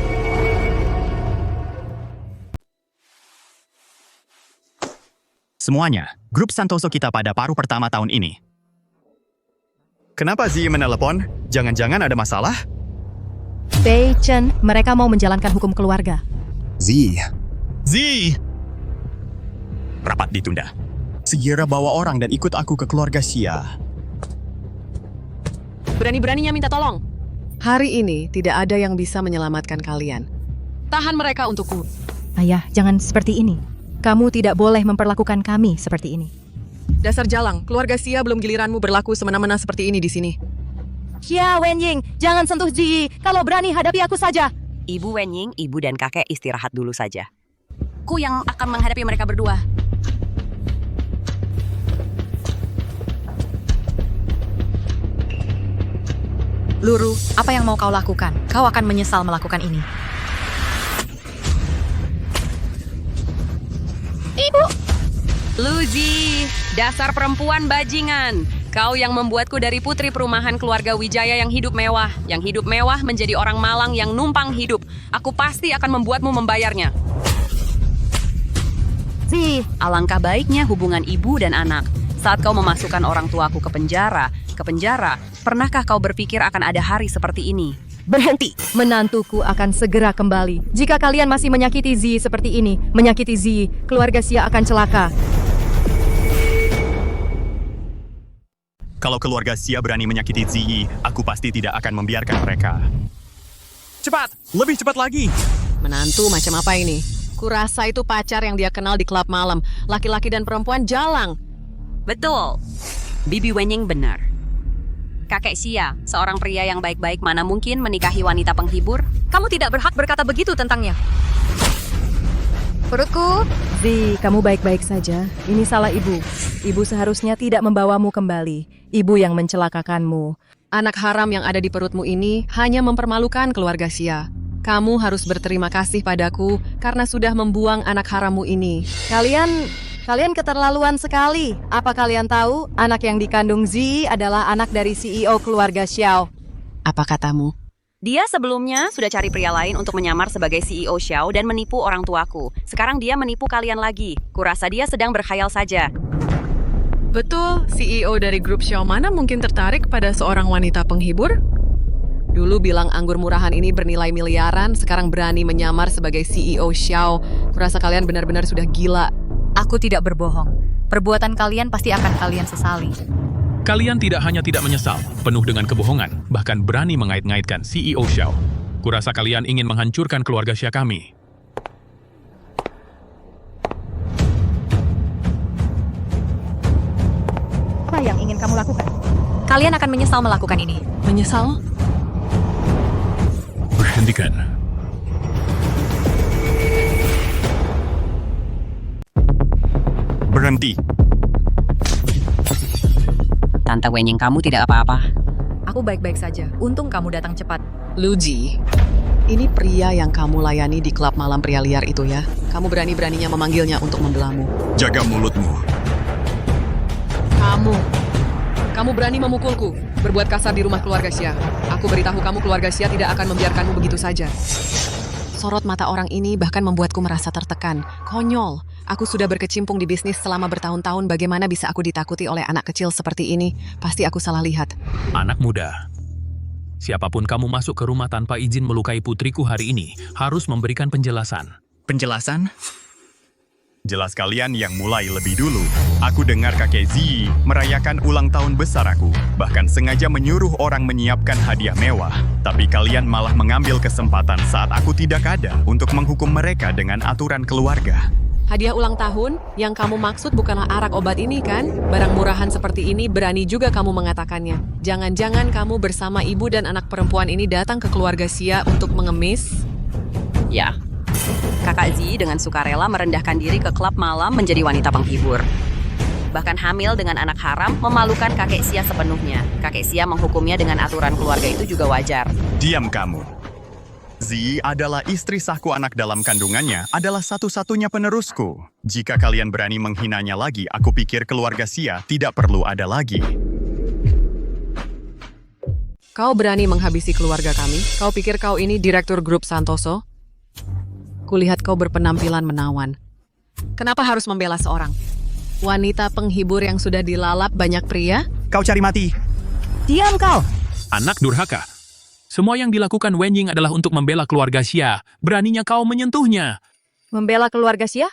Semuanya, grup Santoso kita pada paruh pertama tahun ini. Kenapa Ziyi menelepon? Jangan-jangan ada masalah? Bei Chen, mereka mau menjalankan hukum keluarga. Ziyi! Rapat ditunda. Segera bawa orang dan ikut aku ke keluarga Xia. Berani-beraninya minta tolong. Hari ini tidak ada yang bisa menyelamatkan kalian. Tahan mereka untukku. Ayah, jangan seperti ini. Kamu tidak boleh memperlakukan kami seperti ini. Dasar jalang, keluarga Xia belum giliranmu berlaku semena-mena seperti ini di sini. Xia Wenying, jangan sentuh Ziyi. Kalau berani hadapi aku saja. Ibu Wenying, ibu dan kakek istirahat dulu saja. Ku yang akan menghadapi mereka berdua. Luru, apa yang mau kau lakukan? Kau akan menyesal melakukan ini. Ibu! Luzi, dasar perempuan bajingan. Kau yang membuatku dari putri perumahan keluarga Wijaya yang hidup mewah menjadi orang malang yang numpang hidup. Aku pasti akan membuatmu membayarnya. Ziyi, alangkah baiknya hubungan ibu dan anak. Saat kau memasukkan orang tuaku ke penjara, pernahkah kau berpikir akan ada hari seperti ini? Berhenti! Menantuku akan segera kembali. Jika kalian masih menyakiti Ziyi seperti ini, menyakiti Ziyi, keluarga Xia akan celaka. Kalau keluarga Xia berani menyakiti Ziyi, aku pasti tidak akan membiarkan mereka. Cepat! Lebih cepat lagi! Menantu macam apa ini? Kurasa itu pacar yang dia kenal di klub malam. Laki-laki dan perempuan jalang. Betul. Bibi Wenying benar. Kakek Xia, seorang pria yang baik-baik mana mungkin menikahi wanita penghibur? Kamu tidak berhak berkata begitu tentangnya. Perutku. Ziyi, kamu baik-baik saja. Ini salah ibu. Ibu seharusnya tidak membawamu kembali. Ibu yang mencelakakanmu. Anak haram yang ada di perutmu ini hanya mempermalukan keluarga Xia. Kamu harus berterima kasih padaku karena sudah membuang anak harammu ini. Kalian keterlaluan sekali. Apa kalian tahu anak yang dikandung Ziyi adalah anak dari CEO keluarga Xiao? Apa katamu? Dia sebelumnya sudah cari pria lain untuk menyamar sebagai CEO Xiao dan menipu orang tuaku. Sekarang dia menipu kalian lagi. Kurasa dia sedang berkhayal saja. Betul, CEO dari grup Xiao mana mungkin tertarik pada seorang wanita penghibur? Dulu bilang anggur murahan ini bernilai miliaran, sekarang berani menyamar sebagai CEO Xiao. Kurasa kalian benar-benar sudah gila. Aku tidak berbohong. Perbuatan kalian pasti akan kalian sesali. Kalian tidak hanya tidak menyesal, penuh dengan kebohongan, bahkan berani mengait-ngaitkan CEO Xiao. Kurasa kalian ingin menghancurkan keluarga Xia kami. Apa yang ingin kamu lakukan? Kalian akan menyesal melakukan ini. Menyesal? Hentikan. Berhenti. Tante Wenying, kamu tidak apa-apa. Aku baik-baik saja. Untung kamu datang cepat. Luji, ini pria yang kamu layani di klub malam pria liar itu ya? Kamu berani-beraninya memanggilnya untuk membelamu. Jaga mulutmu. Kamu berani memukulku, berbuat kasar di rumah keluarga Xia. Aku beritahu kamu keluarga Xia tidak akan membiarkanmu begitu saja. Sorot mata orang ini bahkan membuatku merasa tertekan. Konyol. Aku sudah berkecimpung di bisnis selama bertahun-tahun. Bagaimana bisa aku ditakuti oleh anak kecil seperti ini? Pasti aku salah lihat. Anak muda. Siapapun kamu masuk ke rumah tanpa izin melukai putriku hari ini harus memberikan penjelasan. Penjelasan? Jelas kalian yang mulai lebih dulu. Aku dengar kakek Ziyi merayakan ulang tahun besar aku, bahkan sengaja menyuruh orang menyiapkan hadiah mewah. Tapi kalian malah mengambil kesempatan saat aku tidak ada untuk menghukum mereka dengan aturan keluarga. Hadiah ulang tahun? Yang kamu maksud bukanlah arak obat ini kan? Barang murahan seperti ini berani juga kamu mengatakannya. Jangan-jangan kamu bersama ibu dan anak perempuan ini datang ke keluarga Xia untuk mengemis? Ya, Kakak Ziyi dengan sukarela merendahkan diri ke klub malam menjadi wanita penghibur. Bahkan hamil dengan anak haram memalukan kakek Xia sepenuhnya. Kakek Xia menghukumnya dengan aturan keluarga itu juga wajar. Diam kamu. Ziyi adalah istri sahku, anak dalam kandungannya adalah satu-satunya penerusku. Jika kalian berani menghinanya lagi, aku pikir keluarga Xia tidak perlu ada lagi. Kau berani menghabisi keluarga kami? Kau pikir kau ini direktur grup Santoso? Kulihat kau berpenampilan menawan. Kenapa harus membela seorang wanita penghibur yang sudah dilalap banyak pria? Kau cari mati. Diam kau! Anak durhaka. Semua yang dilakukan Wen Ying adalah untuk membela keluarga Xia. Beraninya kau menyentuhnya. Membela keluarga Xia?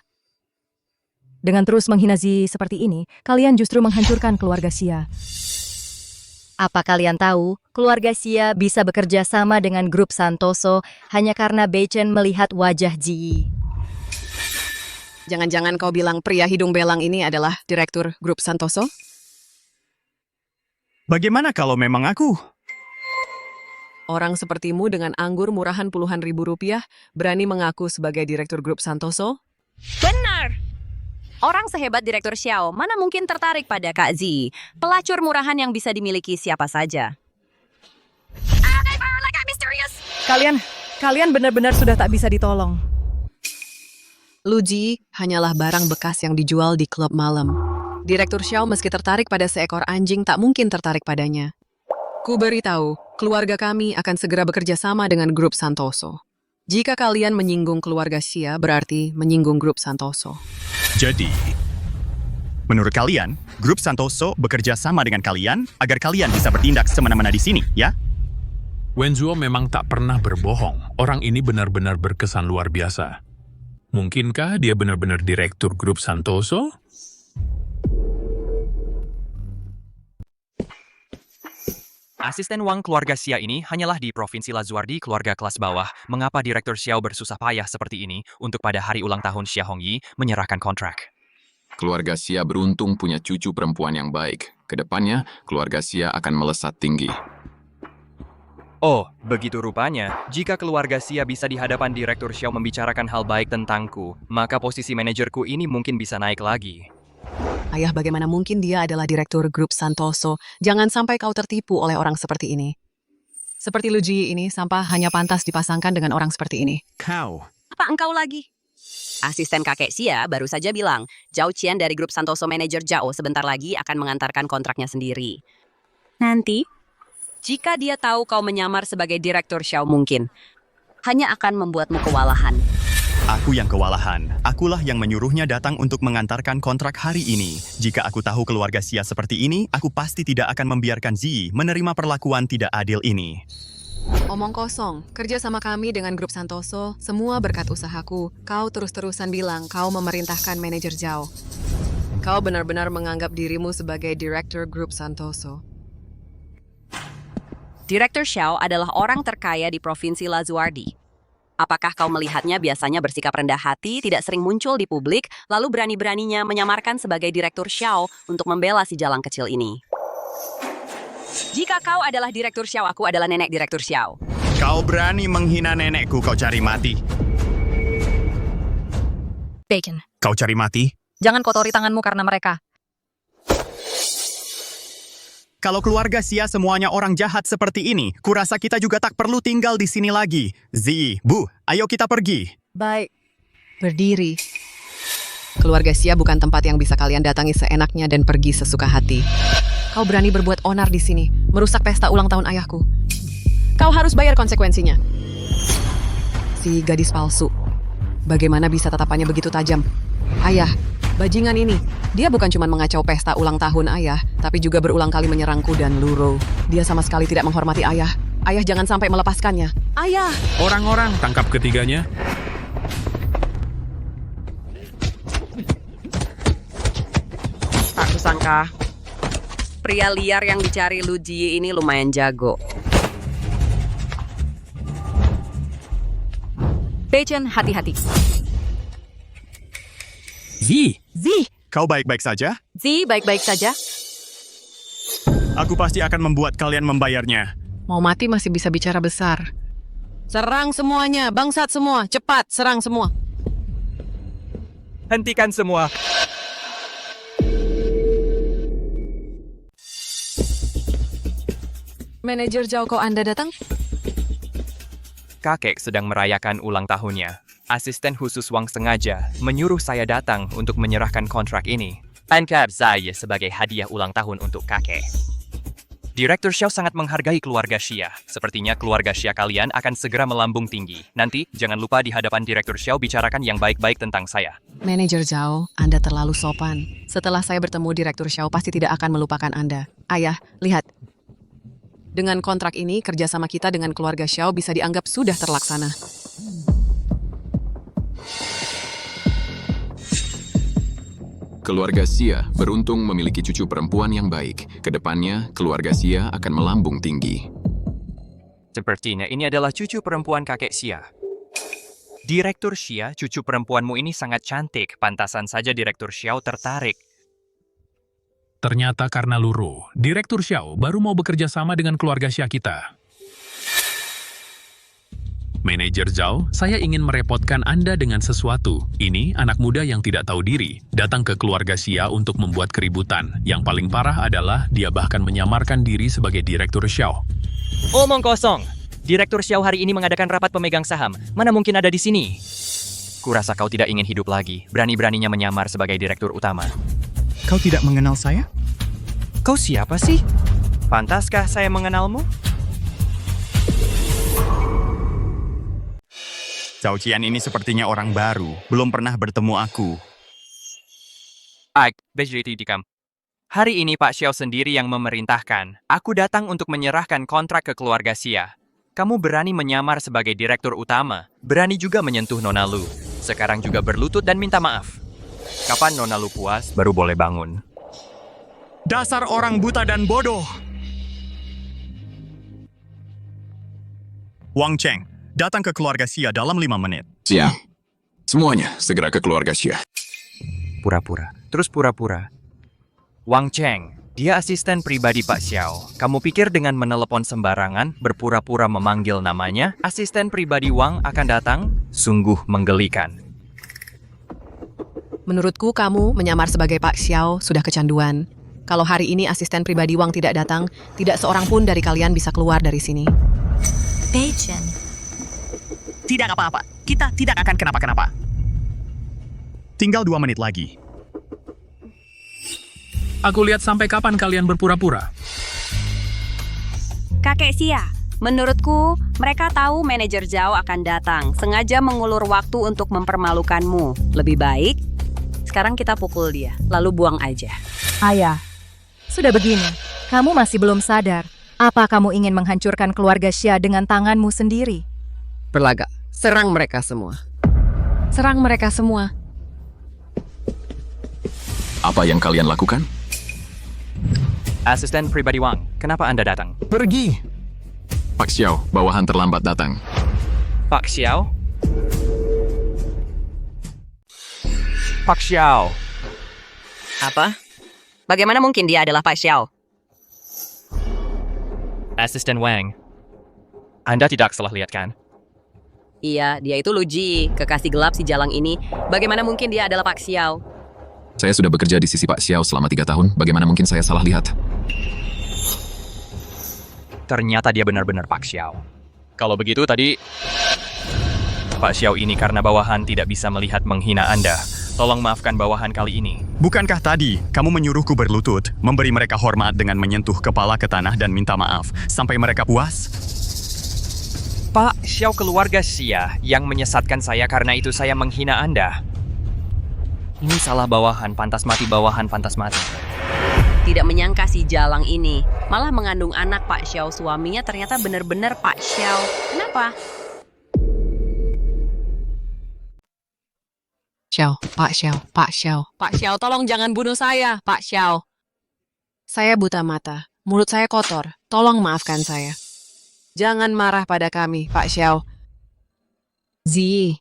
Dengan terus menghina Ziyi seperti ini, kalian justru menghancurkan keluarga Xia. Apa kalian tahu, keluarga Xia bisa bekerja sama dengan grup Santoso hanya karena Beichen melihat wajah Ziyi. Jangan-jangan kau bilang pria hidung belang ini adalah direktur grup Santoso? Bagaimana kalau memang aku? Orang sepertimu dengan anggur murahan puluhan ribu rupiah berani mengaku sebagai direktur grup Santoso? Benar! Orang sehebat Direktur Xiao mana mungkin tertarik pada Kak Ziyi, pelacur murahan yang bisa dimiliki siapa saja. Kalian benar-benar sudah tak bisa ditolong. Lu Ji hanyalah barang bekas yang dijual di klub malam. Direktur Xiao meski tertarik pada seekor anjing tak mungkin tertarik padanya. Ku beritahu, keluarga kami akan segera bekerja sama dengan grup Santoso. Jika kalian menyinggung keluarga Xia, berarti menyinggung grup Santoso. Jadi, menurut kalian, grup Santoso bekerja sama dengan kalian agar kalian bisa bertindak semena-mena di sini, ya? Wen Zuo memang tak pernah berbohong. Orang ini benar-benar berkesan luar biasa. Mungkinkah dia benar-benar direktur grup Santoso? Asisten Wang keluarga Xia ini hanyalah di Provinsi Lazuardi keluarga kelas bawah. Mengapa Direktur Xiao bersusah payah seperti ini untuk pada hari ulang tahun Xia Hongyi menyerahkan kontrak? Keluarga Xia beruntung punya cucu perempuan yang baik. Kedepannya, keluarga Xia akan melesat tinggi. Oh, begitu rupanya. Jika keluarga Xia bisa di hadapan Direktur Xiao membicarakan hal baik tentangku, maka posisi manajerku ini mungkin bisa naik lagi. Ayah, bagaimana mungkin dia adalah direktur grup Santoso? Jangan sampai kau tertipu oleh orang seperti ini. Seperti Lu Ji ini, sampah hanya pantas dipasangkan dengan orang seperti ini. Kau. Apa engkau lagi? Asisten kakek Xia baru saja bilang, Zhao Qian dari grup Santoso manajer Zhao sebentar lagi akan mengantarkan kontraknya sendiri. Nanti, jika dia tahu kau menyamar sebagai direktur Xiao mungkin, hanya akan membuatmu kewalahan. Aku yang kewalahan. Akulah yang menyuruhnya datang untuk mengantarkan kontrak hari ini. Jika aku tahu keluarga Xia seperti ini, aku pasti tidak akan membiarkan Ziyi menerima perlakuan tidak adil ini. Omong kosong, kerja sama kami dengan grup Santoso, semua berkat usahaku. Kau terus-terusan bilang kau memerintahkan manajer Zhao. Kau benar-benar menganggap dirimu sebagai direktur grup Santoso. Direktur Xiao adalah orang terkaya di Provinsi Lazuardi. Apakah kau melihatnya biasanya bersikap rendah hati, tidak sering muncul di publik, lalu berani-beraninya menyamarkan sebagai Direktur Xiao untuk membela si jalang kecil ini? Jika kau adalah Direktur Xiao, aku adalah nenek Direktur Xiao. Kau berani menghina nenekku, kau cari mati. Bacon, Kau cari mati? jangan kotori tanganmu karena mereka. Kalau keluarga Xia semuanya orang jahat seperti ini, kurasa kita juga tak perlu tinggal di sini lagi. Ziyi, Bu, ayo kita pergi. Baik. Berdiri. Keluarga Xia bukan tempat yang bisa kalian datangi seenaknya dan pergi sesuka hati. Kau berani berbuat onar di sini, merusak pesta ulang tahun ayahku. Kau harus bayar konsekuensinya. Si gadis palsu. Bagaimana bisa tatapannya begitu tajam? Ayah, bajingan ini. Dia bukan cuma mengacau pesta ulang tahun ayah, tapi juga berulang kali menyerangku dan Luro. Dia sama sekali tidak menghormati ayah. Ayah jangan sampai melepaskannya. Ayah! Orang-orang tangkap ketiganya. Tak kusangka, pria liar yang dicari Lu Ji ini lumayan jago. Beichen, hati-hati. Zi! Kau baik-baik saja? Zi, baik-baik saja. Aku pasti akan membuat kalian membayarnya. Mau mati masih bisa bicara besar. Serang semuanya, bangsat semua. Cepat, serang semua. Hentikan semua. Manajer Zhao, kok Anda datang? Kakek sedang merayakan ulang tahunnya. Asisten khusus Wang sengaja menyuruh saya datang untuk menyerahkan kontrak ini. Anggap saya sebagai hadiah ulang tahun untuk kakek. Direktur Xiao sangat menghargai keluarga Xia. Sepertinya keluarga Xia kalian akan segera melambung tinggi. Nanti, jangan lupa di hadapan Direktur Xiao bicarakan yang baik-baik tentang saya. Manajer Zhao, Anda terlalu sopan. Setelah saya bertemu Direktur Xiao, pasti tidak akan melupakan Anda. Ayah, lihat. Dengan kontrak ini, kerjasama kita dengan keluarga Xiao bisa dianggap sudah terlaksana. Keluarga Xia beruntung memiliki cucu perempuan yang baik. Kedepannya, keluarga Xia akan melambung tinggi. Sepertinya ini adalah cucu perempuan kakek Xia. Direktur Xia, cucu perempuanmu ini sangat cantik. Pantasan saja Direktur Xiao tertarik. Ternyata karena Luro, Direktur Xiao baru mau bekerja sama dengan keluarga Xia kita. Manajer Zhao, saya ingin merepotkan Anda dengan sesuatu. Ini anak muda yang tidak tahu diri, datang ke keluarga Xia untuk membuat keributan. Yang paling parah adalah dia bahkan menyamarkan diri sebagai Direktur Xiao. Omong kosong. Direktur Xiao hari ini mengadakan rapat pemegang saham. Mana mungkin ada di sini? Kurasa kau tidak ingin hidup lagi. Berani-beraninya menyamar sebagai direktur utama. Kau tidak mengenal saya? Kau siapa sih? Pantaskah saya mengenalmu? Zhao Qian ini sepertinya orang baru, belum pernah bertemu aku. BJT Dikam. Hari ini Pak Xiao sendiri yang memerintahkan. Aku datang untuk menyerahkan kontrak ke keluarga Xia. Kamu berani menyamar sebagai direktur utama, berani juga menyentuh Nona Lu. Sekarang juga berlutut dan minta maaf. Kapan Nona Lu puas, baru boleh bangun. Dasar orang buta dan bodoh! Wang Cheng, datang ke keluarga Xia dalam 5 menit. Xia, semuanya segera ke keluarga Xia. Pura-pura, terus pura-pura. Wang Cheng, dia asisten pribadi Pak Xiao. Kamu pikir dengan menelepon sembarangan, berpura-pura memanggil namanya, asisten pribadi Wang akan datang? Sungguh menggelikan. Menurutku, kamu menyamar sebagai Pak Xiao sudah kecanduan. Kalau hari ini asisten pribadi Wang tidak datang, tidak seorang pun dari kalian bisa keluar dari sini. Beichen. Tidak apa-apa, kita tidak akan kenapa-kenapa. Tinggal 2 menit lagi. Aku lihat sampai kapan kalian berpura-pura. Kakek Xia, menurutku mereka tahu manajer Zhao akan datang, sengaja mengulur waktu untuk mempermalukanmu. Lebih baik, sekarang kita pukul dia, lalu buang aja. Ayah, sudah begini, kamu masih belum sadar. Apa kamu ingin menghancurkan keluarga Xia dengan tanganmu sendiri? Berlagak, serang mereka semua. Serang mereka semua. Apa yang kalian lakukan? Asisten pribadi Wang, kenapa Anda datang? Pergi! Pak Xiao, bawahan terlambat datang. Pak Xiao? Pak Xiao. Apa? Bagaimana mungkin dia adalah Pak Xiao? Asisten Wang. Anda tidak salah lihat kan? Iya, dia itu Lu Ji, kekasih gelap si Jalang ini. Bagaimana mungkin dia adalah Pak Xiao? Saya sudah bekerja di sisi Pak Xiao selama 3 tahun. Bagaimana mungkin saya salah lihat? Ternyata dia benar-benar Pak Xiao. Kalau begitu tadi, Pak Xiao ini karena bawahan tidak bisa melihat menghina Anda. Tolong maafkan bawahan kali ini. Bukankah tadi kamu menyuruhku berlutut, memberi mereka hormat dengan menyentuh kepala ke tanah dan minta maaf, sampai mereka puas? Pak Xiao keluarga Xia yang menyesatkan saya karena itu saya menghina Anda. Ini salah bawahan, pantas mati bawahan, pantas mati. Tidak menyangka si Jalang ini malah mengandung anak Pak Xiao. Suaminya ternyata benar-benar Pak Xiao. Kenapa? Pak Xiao, tolong jangan bunuh saya, Pak Xiao. Saya buta mata, mulut saya kotor, tolong maafkan saya. Jangan marah pada kami, Pak Xiao. Ziyi.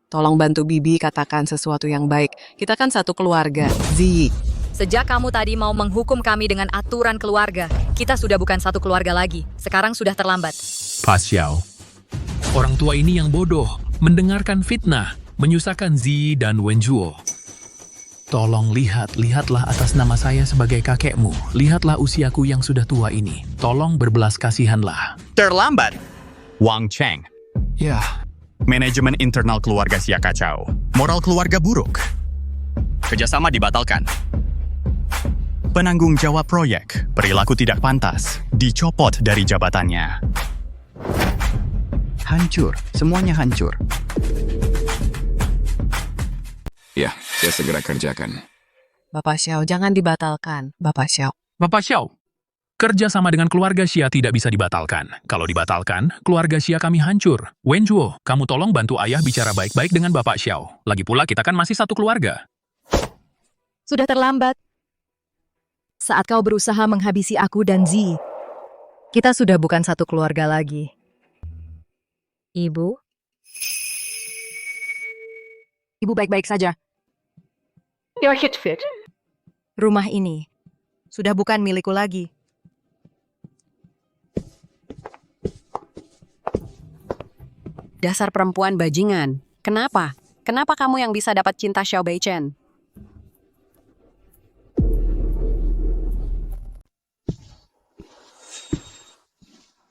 Tolong bantu Bibi katakan sesuatu yang baik. Kita kan satu keluarga, Ziyi. Sejak kamu tadi mau menghukum kami dengan aturan keluarga, kita sudah bukan satu keluarga lagi. Sekarang sudah terlambat. Pak Xiao, orang tua ini yang bodoh, mendengarkan fitnah, menyusahkan Ziyi dan Wenjuo. Tolong lihatlah atas nama saya sebagai kakekmu. Lihatlah usiaku yang sudah tua ini. Tolong berbelas kasihanlah. Terlambat. Wang Cheng. Ya. Manajemen internal keluarga Xia kacau. Moral keluarga buruk. Kerjasama dibatalkan. Penanggung jawab proyek, perilaku tidak pantas, dicopot dari jabatannya. Hancur, semuanya hancur. Ya, saya segera kerjakan. Bapak Xiao, jangan dibatalkan, Bapak Xiao. Bapak Xiao, kerja sama dengan keluarga Xia tidak bisa dibatalkan. Kalau dibatalkan, keluarga Xia kami hancur. Wenjuo, kamu tolong bantu ayah bicara baik-baik dengan Bapak Xiao. Lagi pula kita kan masih satu keluarga. Sudah terlambat. Saat kau berusaha menghabisi aku dan Ziyi, kita sudah bukan satu keluarga lagi. Ibu? Ibu baik-baik saja. Rumah ini sudah bukan milikku lagi. Dasar perempuan bajingan. Kenapa? Kenapa kamu yang bisa dapat cinta Xiao Beichen?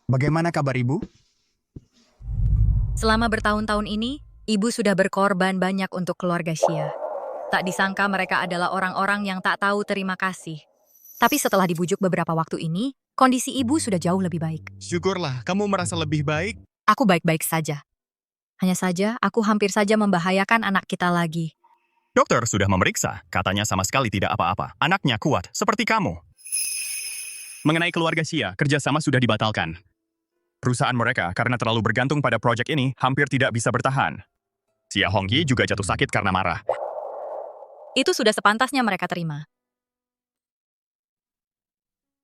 Bagaimana kabar ibu? Selama bertahun-tahun ini, ibu sudah berkorban banyak untuk keluarga Xia. Tak disangka mereka adalah orang-orang yang tak tahu terima kasih. Tapi setelah dibujuk beberapa waktu ini, kondisi ibu sudah jauh lebih baik. Syukurlah, kamu merasa lebih baik. Aku baik-baik saja. Hanya saja, aku hampir saja membahayakan anak kita lagi. Dokter sudah memeriksa, katanya sama sekali tidak apa-apa. Anaknya kuat, seperti kamu. Mengenai keluarga Xia, kerjasama sudah dibatalkan. Perusahaan mereka, karena terlalu bergantung pada proyek ini, hampir tidak bisa bertahan. Xia Hongyi juga jatuh sakit karena marah. Itu sudah sepantasnya mereka terima.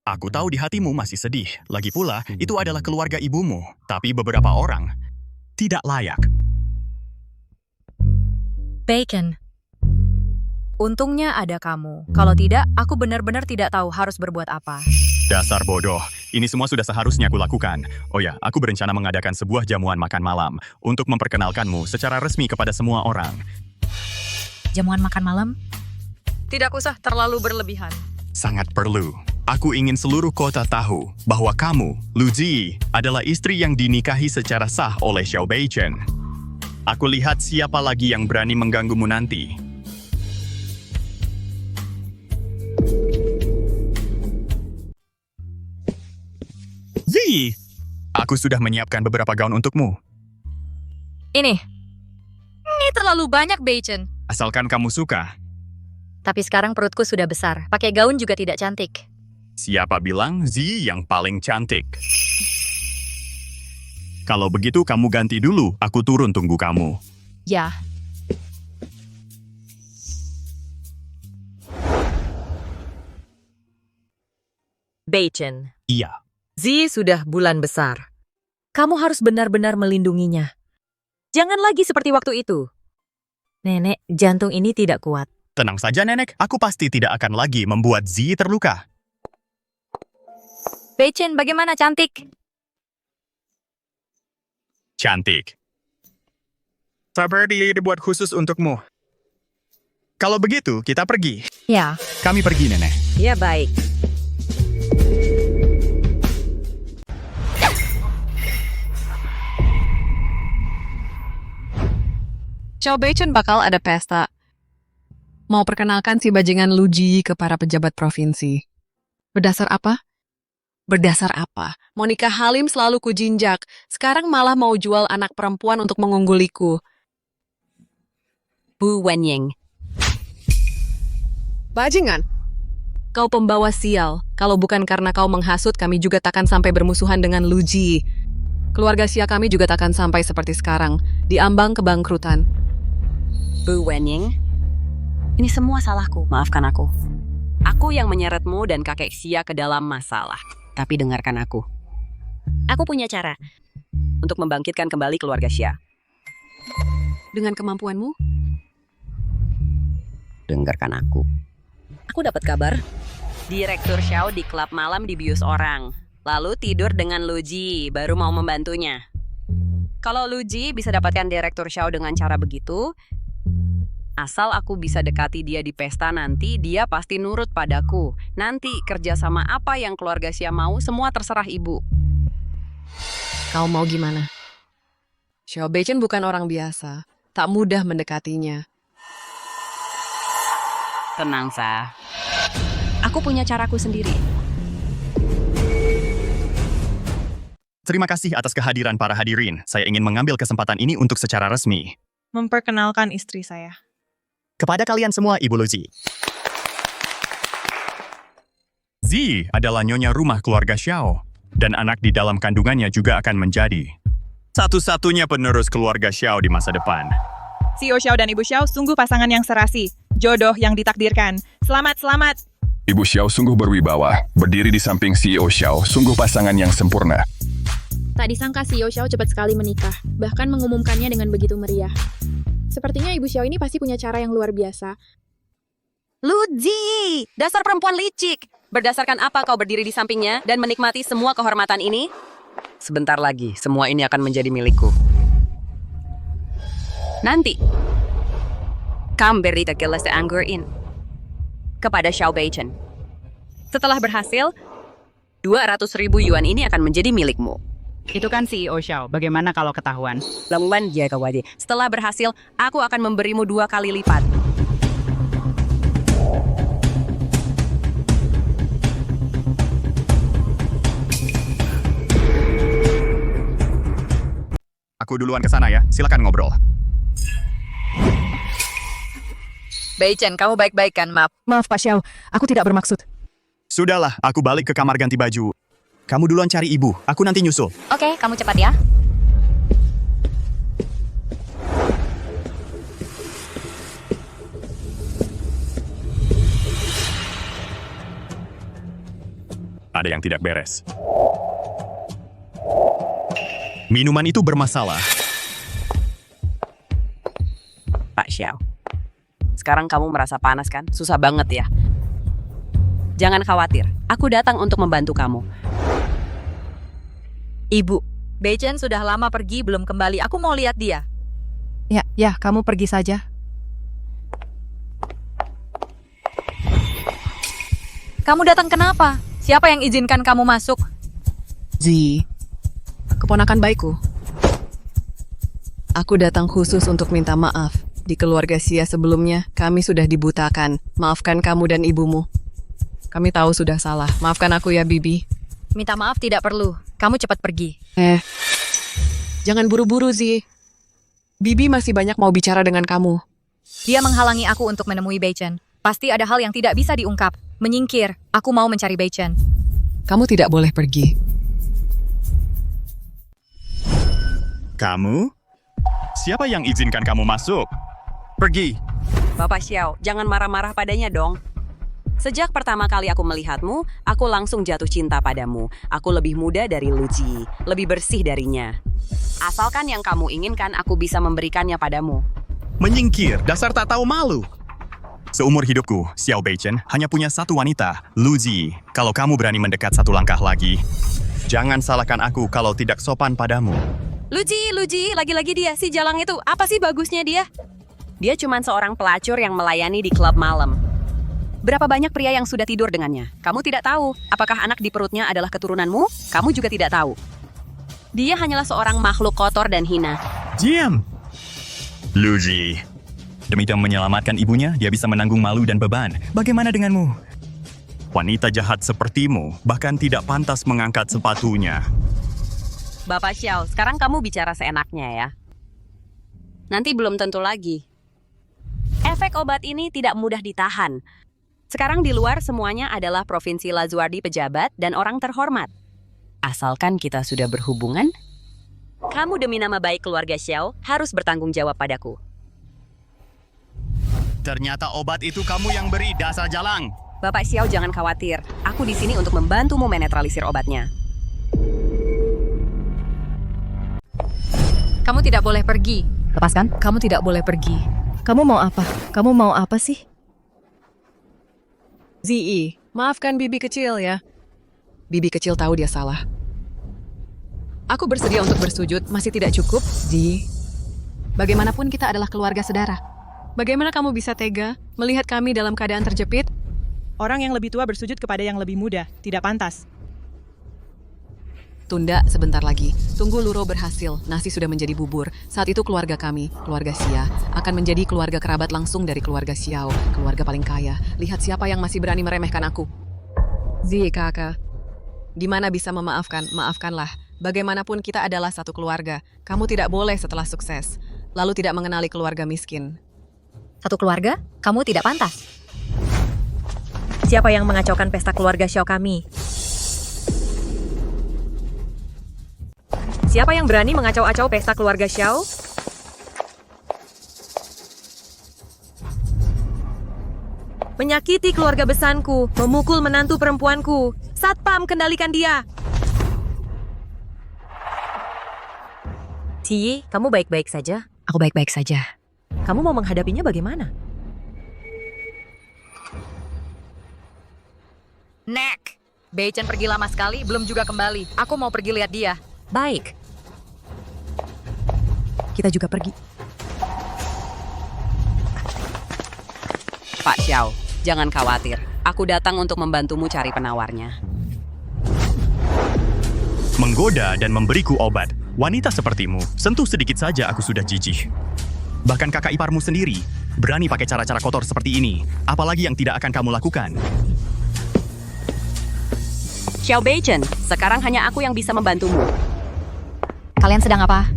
Aku tahu di hatimu masih sedih. Lagi pula, itu adalah keluarga ibumu. Tapi beberapa orang tidak layak. Bacon. Untungnya ada kamu. Kalau tidak, aku benar-benar tidak tahu harus berbuat apa. Dasar bodoh. Ini semua sudah seharusnya aku lakukan. Oh ya, aku berencana mengadakan sebuah jamuan makan malam untuk memperkenalkanmu secara resmi kepada semua orang. Jamuan makan malam? Tidak usah terlalu berlebihan. Sangat perlu. Aku ingin seluruh kota tahu bahwa kamu, Lu Ji, adalah istri yang dinikahi secara sah oleh Xiao Beichen. Aku lihat siapa lagi yang berani mengganggumu nanti. Zi, aku sudah menyiapkan beberapa gaun untukmu. Ini terlalu banyak, Beichen. Asalkan kamu suka. Tapi sekarang perutku sudah besar. Pakai gaun juga tidak cantik. Siapa bilang Zi yang paling cantik? Kalau begitu kamu ganti dulu, aku turun tunggu kamu. Ya. Beichen. Iya. Ziyi sudah bulan besar. Kamu harus benar-benar melindunginya. Jangan lagi seperti waktu itu. Nenek, jantung ini tidak kuat. Tenang saja, Nenek. Aku pasti tidak akan lagi membuat Zi terluka. Beichen, bagaimana cantik? Cantik. Sabar dibuat khusus untukmu. Kalau begitu, kita pergi. Ya. Kami pergi, Nenek. Ya, baik. Xiao Beichen bakal ada pesta. Mau perkenalkan si bajingan Lu Ji ke para pejabat provinsi. Berdasar apa? Berdasar apa? Monica Halim selalu kujinjak. Sekarang malah mau jual anak perempuan untuk mengungguliku. Bu Wenying. Bajingan! Kau pembawa sial. Kalau bukan karena kau menghasut, kami juga takkan sampai bermusuhan dengan Luji. Keluarga Xia kami juga takkan sampai seperti sekarang, diambang kebangkrutan. Bu Wenying, ini semua salahku, maafkan aku. Aku yang menyeretmu dan kakek Xia ke dalam masalah. Tapi dengarkan aku. Aku punya cara untuk membangkitkan kembali keluarga Xia. Dengan kemampuanmu? Dengarkan aku. Aku dapat kabar. Direktur Xiao di klub malam dibius orang. Lalu tidur dengan Luji, baru mau membantunya. Kalau Luji bisa dapatkan Direktur Xiao dengan cara begitu, asal aku bisa dekati dia di pesta nanti, dia pasti nurut padaku. Nanti kerjasama apa yang keluarga Xia mau, semua terserah ibu. Kau mau gimana? Xiao Beichen bukan orang biasa. Tak mudah mendekatinya. Tenang, Sa. Aku punya caraku sendiri. Terima kasih atas kehadiran para hadirin. Saya ingin mengambil kesempatan ini untuk secara resmi Memperkenalkan istri saya. kepada kalian semua, Ibu Luzi. Zi adalah nyonya rumah keluarga Xiao, dan anak di dalam kandungannya juga akan menjadi satu-satunya penerus keluarga Xiao di masa depan. CEO Xiao dan Ibu Xiao sungguh pasangan yang serasi. Jodoh yang ditakdirkan. Selamat, selamat. Ibu Xiao sungguh berwibawa. Berdiri di samping CEO Xiao, sungguh pasangan yang sempurna. Tak disangka CEO Xiao cepat sekali menikah, bahkan mengumumkannya dengan begitu meriah. Sepertinya Ibu Xiao ini pasti punya cara yang luar biasa. Luji, dasar perempuan licik. Berdasarkan apa kau berdiri di sampingnya dan menikmati semua kehormatan ini? Sebentar lagi, semua ini akan menjadi milikku. Nanti, kamu beri gelas anggur ini kepada Xiao Beichen. Setelah berhasil, 200.000 yuan ini akan menjadi milikmu. Itu kan CEO Xiao, bagaimana kalau ketahuan? Lamuan dia kawadi. Setelah berhasil, aku akan memberimu 2 kali lipat. Aku duluan ke sana ya, silakan ngobrol. Beichen, kamu baik-baik kan, Maaf? Maaf Pak Xiao, aku tidak bermaksud. Sudahlah, aku balik ke kamar ganti baju. Kamu duluan cari ibu, aku nanti nyusul. Oke, kamu cepat ya. Ada yang tidak beres. Minuman itu bermasalah. Pak Xiao, sekarang kamu merasa panas kan? Susah banget ya. Jangan khawatir, aku datang untuk membantu kamu. Ibu, Beichen sudah lama pergi belum kembali. Aku mau lihat dia. Ya, kamu pergi saja. Kamu datang kenapa? Siapa yang izinkan kamu masuk? Zi, keponakan baikku. Aku datang khusus untuk minta maaf. Di keluarga Xia sebelumnya, kami sudah dibutakan. Maafkan kamu dan ibumu. Kami tahu sudah salah. Maafkan aku ya, Bibi. Minta maaf tidak perlu. Kamu cepat pergi. Jangan buru-buru, Zi. Bibi masih banyak mau bicara dengan kamu. Dia menghalangi aku untuk menemui Beichen. Pasti ada hal yang tidak bisa diungkap. Menyingkir. Aku mau mencari Beichen. Kamu tidak boleh pergi. Kamu? Siapa yang izinkan kamu masuk? Pergi. Bapak Xiao, jangan marah-marah padanya dong. Sejak pertama kali aku melihatmu, aku langsung jatuh cinta padamu. Aku lebih muda dari Luji, lebih bersih darinya. Asalkan yang kamu inginkan, aku bisa memberikannya padamu. Menyingkir, dasar tak tahu malu. Seumur hidupku, Xiao Beichen hanya punya satu wanita, Luji. Kalau kamu berani mendekat satu langkah lagi, jangan salahkan aku kalau tidak sopan padamu. Luji, lagi-lagi dia, si Jalang itu. Apa sih bagusnya dia? Dia cuma seorang pelacur yang melayani di klub malam. Berapa banyak pria yang sudah tidur dengannya? Kamu tidak tahu. Apakah anak di perutnya adalah keturunanmu? Kamu juga tidak tahu. Dia hanyalah seorang makhluk kotor dan hina. Diam! Luji. Demi menyelamatkan ibunya, dia bisa menanggung malu dan beban. Bagaimana denganmu? Wanita jahat sepertimu bahkan tidak pantas mengangkat sepatunya. Bapak Xiao, sekarang kamu bicara seenaknya ya. Nanti belum tentu lagi. Efek obat ini tidak mudah ditahan. Sekarang di luar semuanya adalah Provinsi Lazuardi pejabat dan orang terhormat. Asalkan kita sudah berhubungan, kamu demi nama baik keluarga Xiao harus bertanggung jawab padaku. Ternyata obat itu kamu yang beri, dasar jalang. Bapak Xiao jangan khawatir, aku di sini untuk membantumu menetralisir obatnya. Kamu tidak boleh pergi. Lepaskan. Kamu tidak boleh pergi. Kamu mau apa? Kamu mau apa sih? Ziyi, maafkan Bibi kecil ya. Bibi kecil tahu dia salah. Aku bersedia untuk bersujud, masih tidak cukup, Ziyi. Bagaimanapun kita adalah keluarga saudara. Bagaimana kamu bisa tega melihat kami dalam keadaan terjepit? Orang yang lebih tua bersujud kepada yang lebih muda, tidak pantas. Tunda sebentar lagi. Tunggu Luro berhasil. Nasi sudah menjadi bubur. Saat itu keluarga kami, keluarga Xia, akan menjadi keluarga kerabat langsung dari keluarga Xiao, keluarga paling kaya. Lihat siapa yang masih berani meremehkan aku. Zi, kakak. Di mana bisa memaafkan? Maafkanlah. Bagaimanapun kita adalah satu keluarga. Kamu tidak boleh setelah sukses, lalu tidak mengenali keluarga miskin. Satu keluarga? Kamu tidak pantas. Siapa yang mengacaukan pesta keluarga Xiao kami? Siapa yang berani mengacau-acau pesta keluarga Xiao? Menyakiti keluarga besanku, memukul menantu perempuanku. Satpam, kendalikan dia. Ziyi, kamu baik-baik saja? Aku baik-baik saja. Kamu mau menghadapinya bagaimana? Nek! Beichen pergi lama sekali, belum juga kembali. Aku mau pergi lihat dia. Baik. Kita juga pergi. Pak Xiao, jangan khawatir. Aku datang untuk membantumu cari penawarnya. Menggoda dan memberiku obat. Wanita sepertimu, sentuh sedikit saja aku sudah jijik. Bahkan kakak iparmu sendiri berani pakai cara-cara kotor seperti ini. Apalagi yang tidak akan kamu lakukan. Xiao Beichen, sekarang hanya aku yang bisa membantumu. Kalian sedang apa?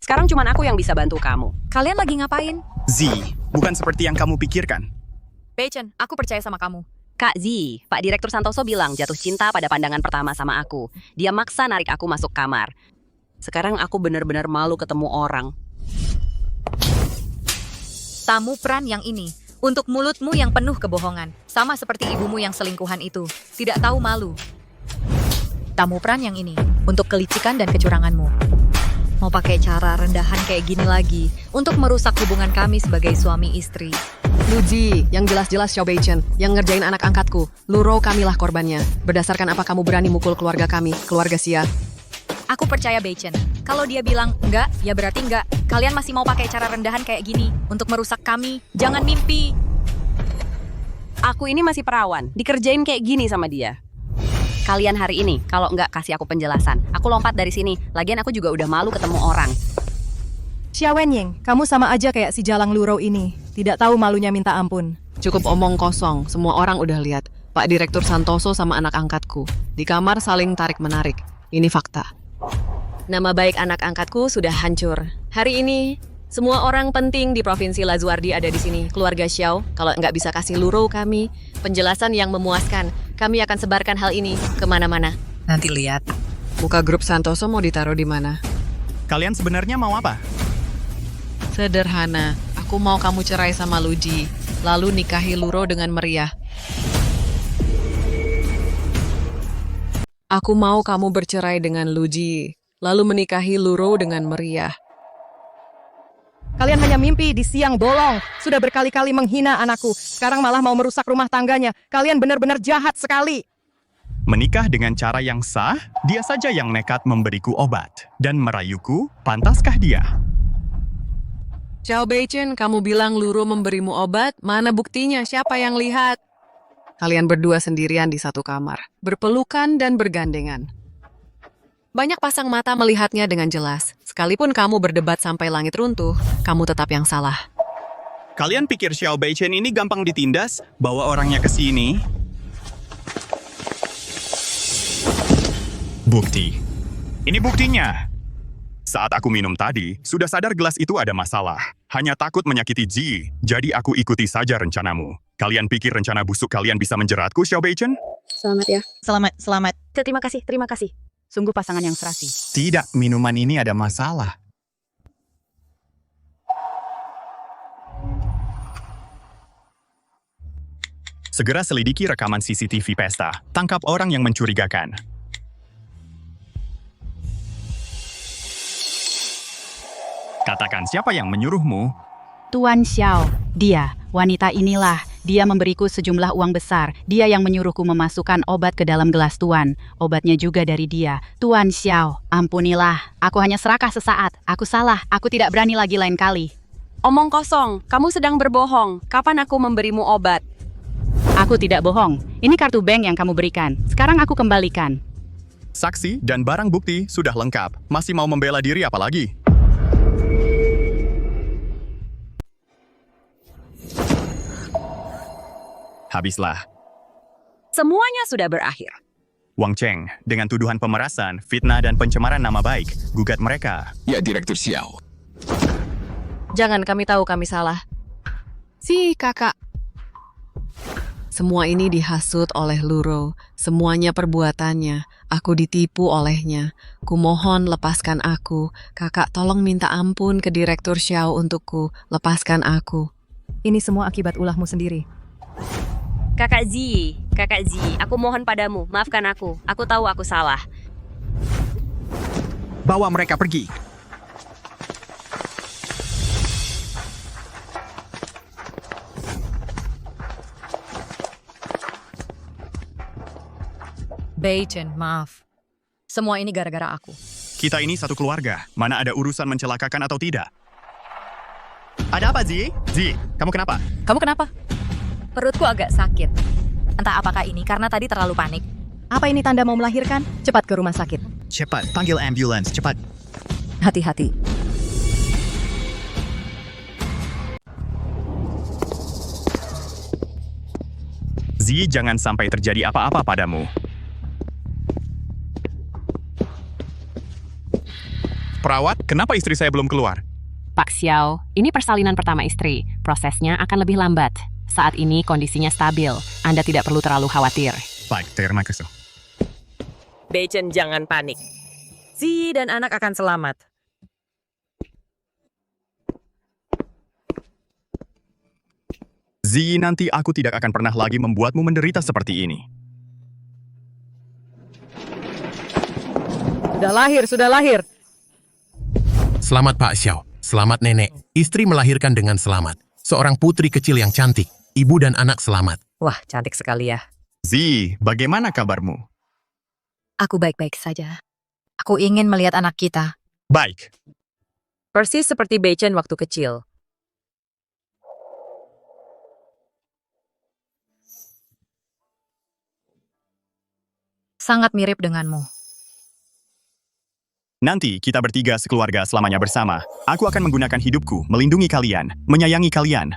Sekarang cuma aku yang bisa bantu kamu. Kalian lagi ngapain? Z, bukan seperti yang kamu pikirkan. Beichen, aku percaya sama kamu. Kak Z, Pak Direktur Santoso bilang jatuh cinta pada pandangan pertama sama aku. Dia maksa narik aku masuk kamar. Sekarang aku benar-benar malu ketemu orang. Tamu peran yang ini. Untuk mulutmu yang penuh kebohongan. Sama seperti ibumu yang selingkuhan itu. Tidak tahu malu. Tamu peran yang ini. Untuk kelicikan dan kecuranganmu. Mau pakai cara rendahan kayak gini lagi. Untuk merusak hubungan kami sebagai suami istri. Luji, yang jelas-jelas Xiao Beichen, yang ngerjain anak angkatku. Luro kamilah korbannya. Berdasarkan apa kamu berani mukul keluarga kami, keluarga Xia? Aku percaya Beichen. Kalau dia bilang enggak, ya berarti enggak. Kalian masih mau pakai cara rendahan kayak gini. Untuk merusak kami. Jangan mimpi. Aku ini masih perawan. Dikerjain kayak gini sama dia. Kalian hari ini, kalau enggak kasih aku penjelasan. Aku lompat dari sini. Lagian aku juga udah malu ketemu orang. Xia Wenying, kamu sama aja kayak si Jalang Luro ini. Tidak tahu malunya minta ampun. Cukup omong kosong, semua orang udah lihat. Pak Direktur Santoso sama anak angkatku. Di kamar saling tarik-menarik. Ini fakta. Nama baik anak angkatku sudah hancur. Hari ini, semua orang penting di Provinsi Lazuardi ada di sini. Keluarga Xiao, kalau nggak bisa kasih Luro kami penjelasan yang memuaskan, kami akan sebarkan hal ini kemana-mana. Nanti lihat. Muka grup Santoso mau ditaruh di mana? Kalian sebenarnya mau apa? Sederhana, aku mau kamu cerai sama Luji, lalu nikahi Luro dengan meriah. Aku mau kamu bercerai dengan Luji, lalu menikahi Luro dengan meriah. Kalian hanya mimpi di siang bolong. Sudah berkali-kali menghina anakku. Sekarang malah mau merusak rumah tangganya. Kalian benar-benar jahat sekali. Menikah dengan cara yang sah, dia saja yang nekat memberiku obat. Dan merayuku, pantaskah dia? Xiao Beichen, kamu bilang Luro memberimu obat, mana buktinya? Siapa yang lihat? Kalian berdua sendirian di satu kamar, berpelukan dan bergandengan. Banyak pasang mata melihatnya dengan jelas. Sekalipun kamu berdebat sampai langit runtuh, kamu tetap yang salah. Kalian pikir Xiao Beichen ini gampang ditindas? Bawa orangnya ke sini. Bukti. Ini buktinya. Saat aku minum tadi, sudah sadar gelas itu ada masalah. hanya takut menyakiti Ji. Jadi aku ikuti saja rencanamu. Kalian pikir rencana busuk kalian bisa menjeratku, Xiao Beichen? Selamat ya. Selamat. Terima kasih. Sungguh pasangan yang serasi. Tidak, minuman ini ada masalah. Segera selidiki rekaman CCTV pesta. Tangkap orang yang mencurigakan. Katakan siapa yang menyuruhmu? Tuan Xiao, dia, wanita inilah. Dia memberiku sejumlah uang besar. Dia yang menyuruhku memasukkan obat ke dalam gelas Tuan. Obatnya juga dari dia. Tuan Xiao, ampunilah. Aku hanya serakah sesaat. Aku salah. Aku tidak berani lagi lain kali. Omong kosong, kamu sedang berbohong. Kapan aku memberimu obat? Aku tidak bohong. Ini kartu bank yang kamu berikan. Sekarang aku kembalikan. Saksi dan barang bukti sudah lengkap. Masih mau membela diri apa lagi? Habislah. Semuanya sudah berakhir. Wang Cheng, dengan tuduhan pemerasan, fitnah dan pencemaran nama baik, gugat mereka. Ya, Direktur Xiao. Jangan kami tahu kami salah. Si kakak. Semua ini dihasut oleh Luro. Semuanya perbuatannya. Aku ditipu olehnya. Kumohon lepaskan aku. Kakak tolong minta ampun ke Direktur Xiao untukku. Lepaskan aku. Ini semua akibat ulahmu sendiri. Kakak Zi, aku mohon padamu, maafkan aku. Aku tahu aku salah. Bawa mereka pergi. Beichen, maaf. Semua ini gara-gara aku. Kita ini satu keluarga. Mana ada urusan mencelakakan atau tidak? Ada apa, Zi? Zi, kamu kenapa? Kamu kenapa? Perutku agak sakit. Entah apakah ini karena tadi terlalu panik. Apa ini tanda mau melahirkan? Cepat ke rumah sakit. Cepat, panggil ambulans, cepat. Hati-hati. Zi, jangan sampai terjadi apa-apa padamu. Perawat, kenapa istri saya belum keluar? Pak Xiao, ini persalinan pertama istri. Prosesnya akan lebih lambat. Saat ini kondisinya stabil. Anda tidak perlu terlalu khawatir. Baik, terima kasih. Beichen, jangan panik. Zi dan anak akan selamat. Zi, nanti aku tidak akan pernah lagi membuatmu menderita seperti ini. Sudah lahir. Selamat Pak Xiao, selamat nenek. Istri melahirkan dengan selamat. Seorang putri kecil yang cantik. Ibu dan anak selamat. Wah, cantik sekali ya. Zi, bagaimana kabarmu? Aku baik-baik saja. Aku ingin melihat anak kita. Baik. Persis seperti Beichen waktu kecil. Sangat mirip denganmu. Nanti kita bertiga sekeluarga selamanya bersama. Aku akan menggunakan hidupku melindungi kalian, menyayangi kalian.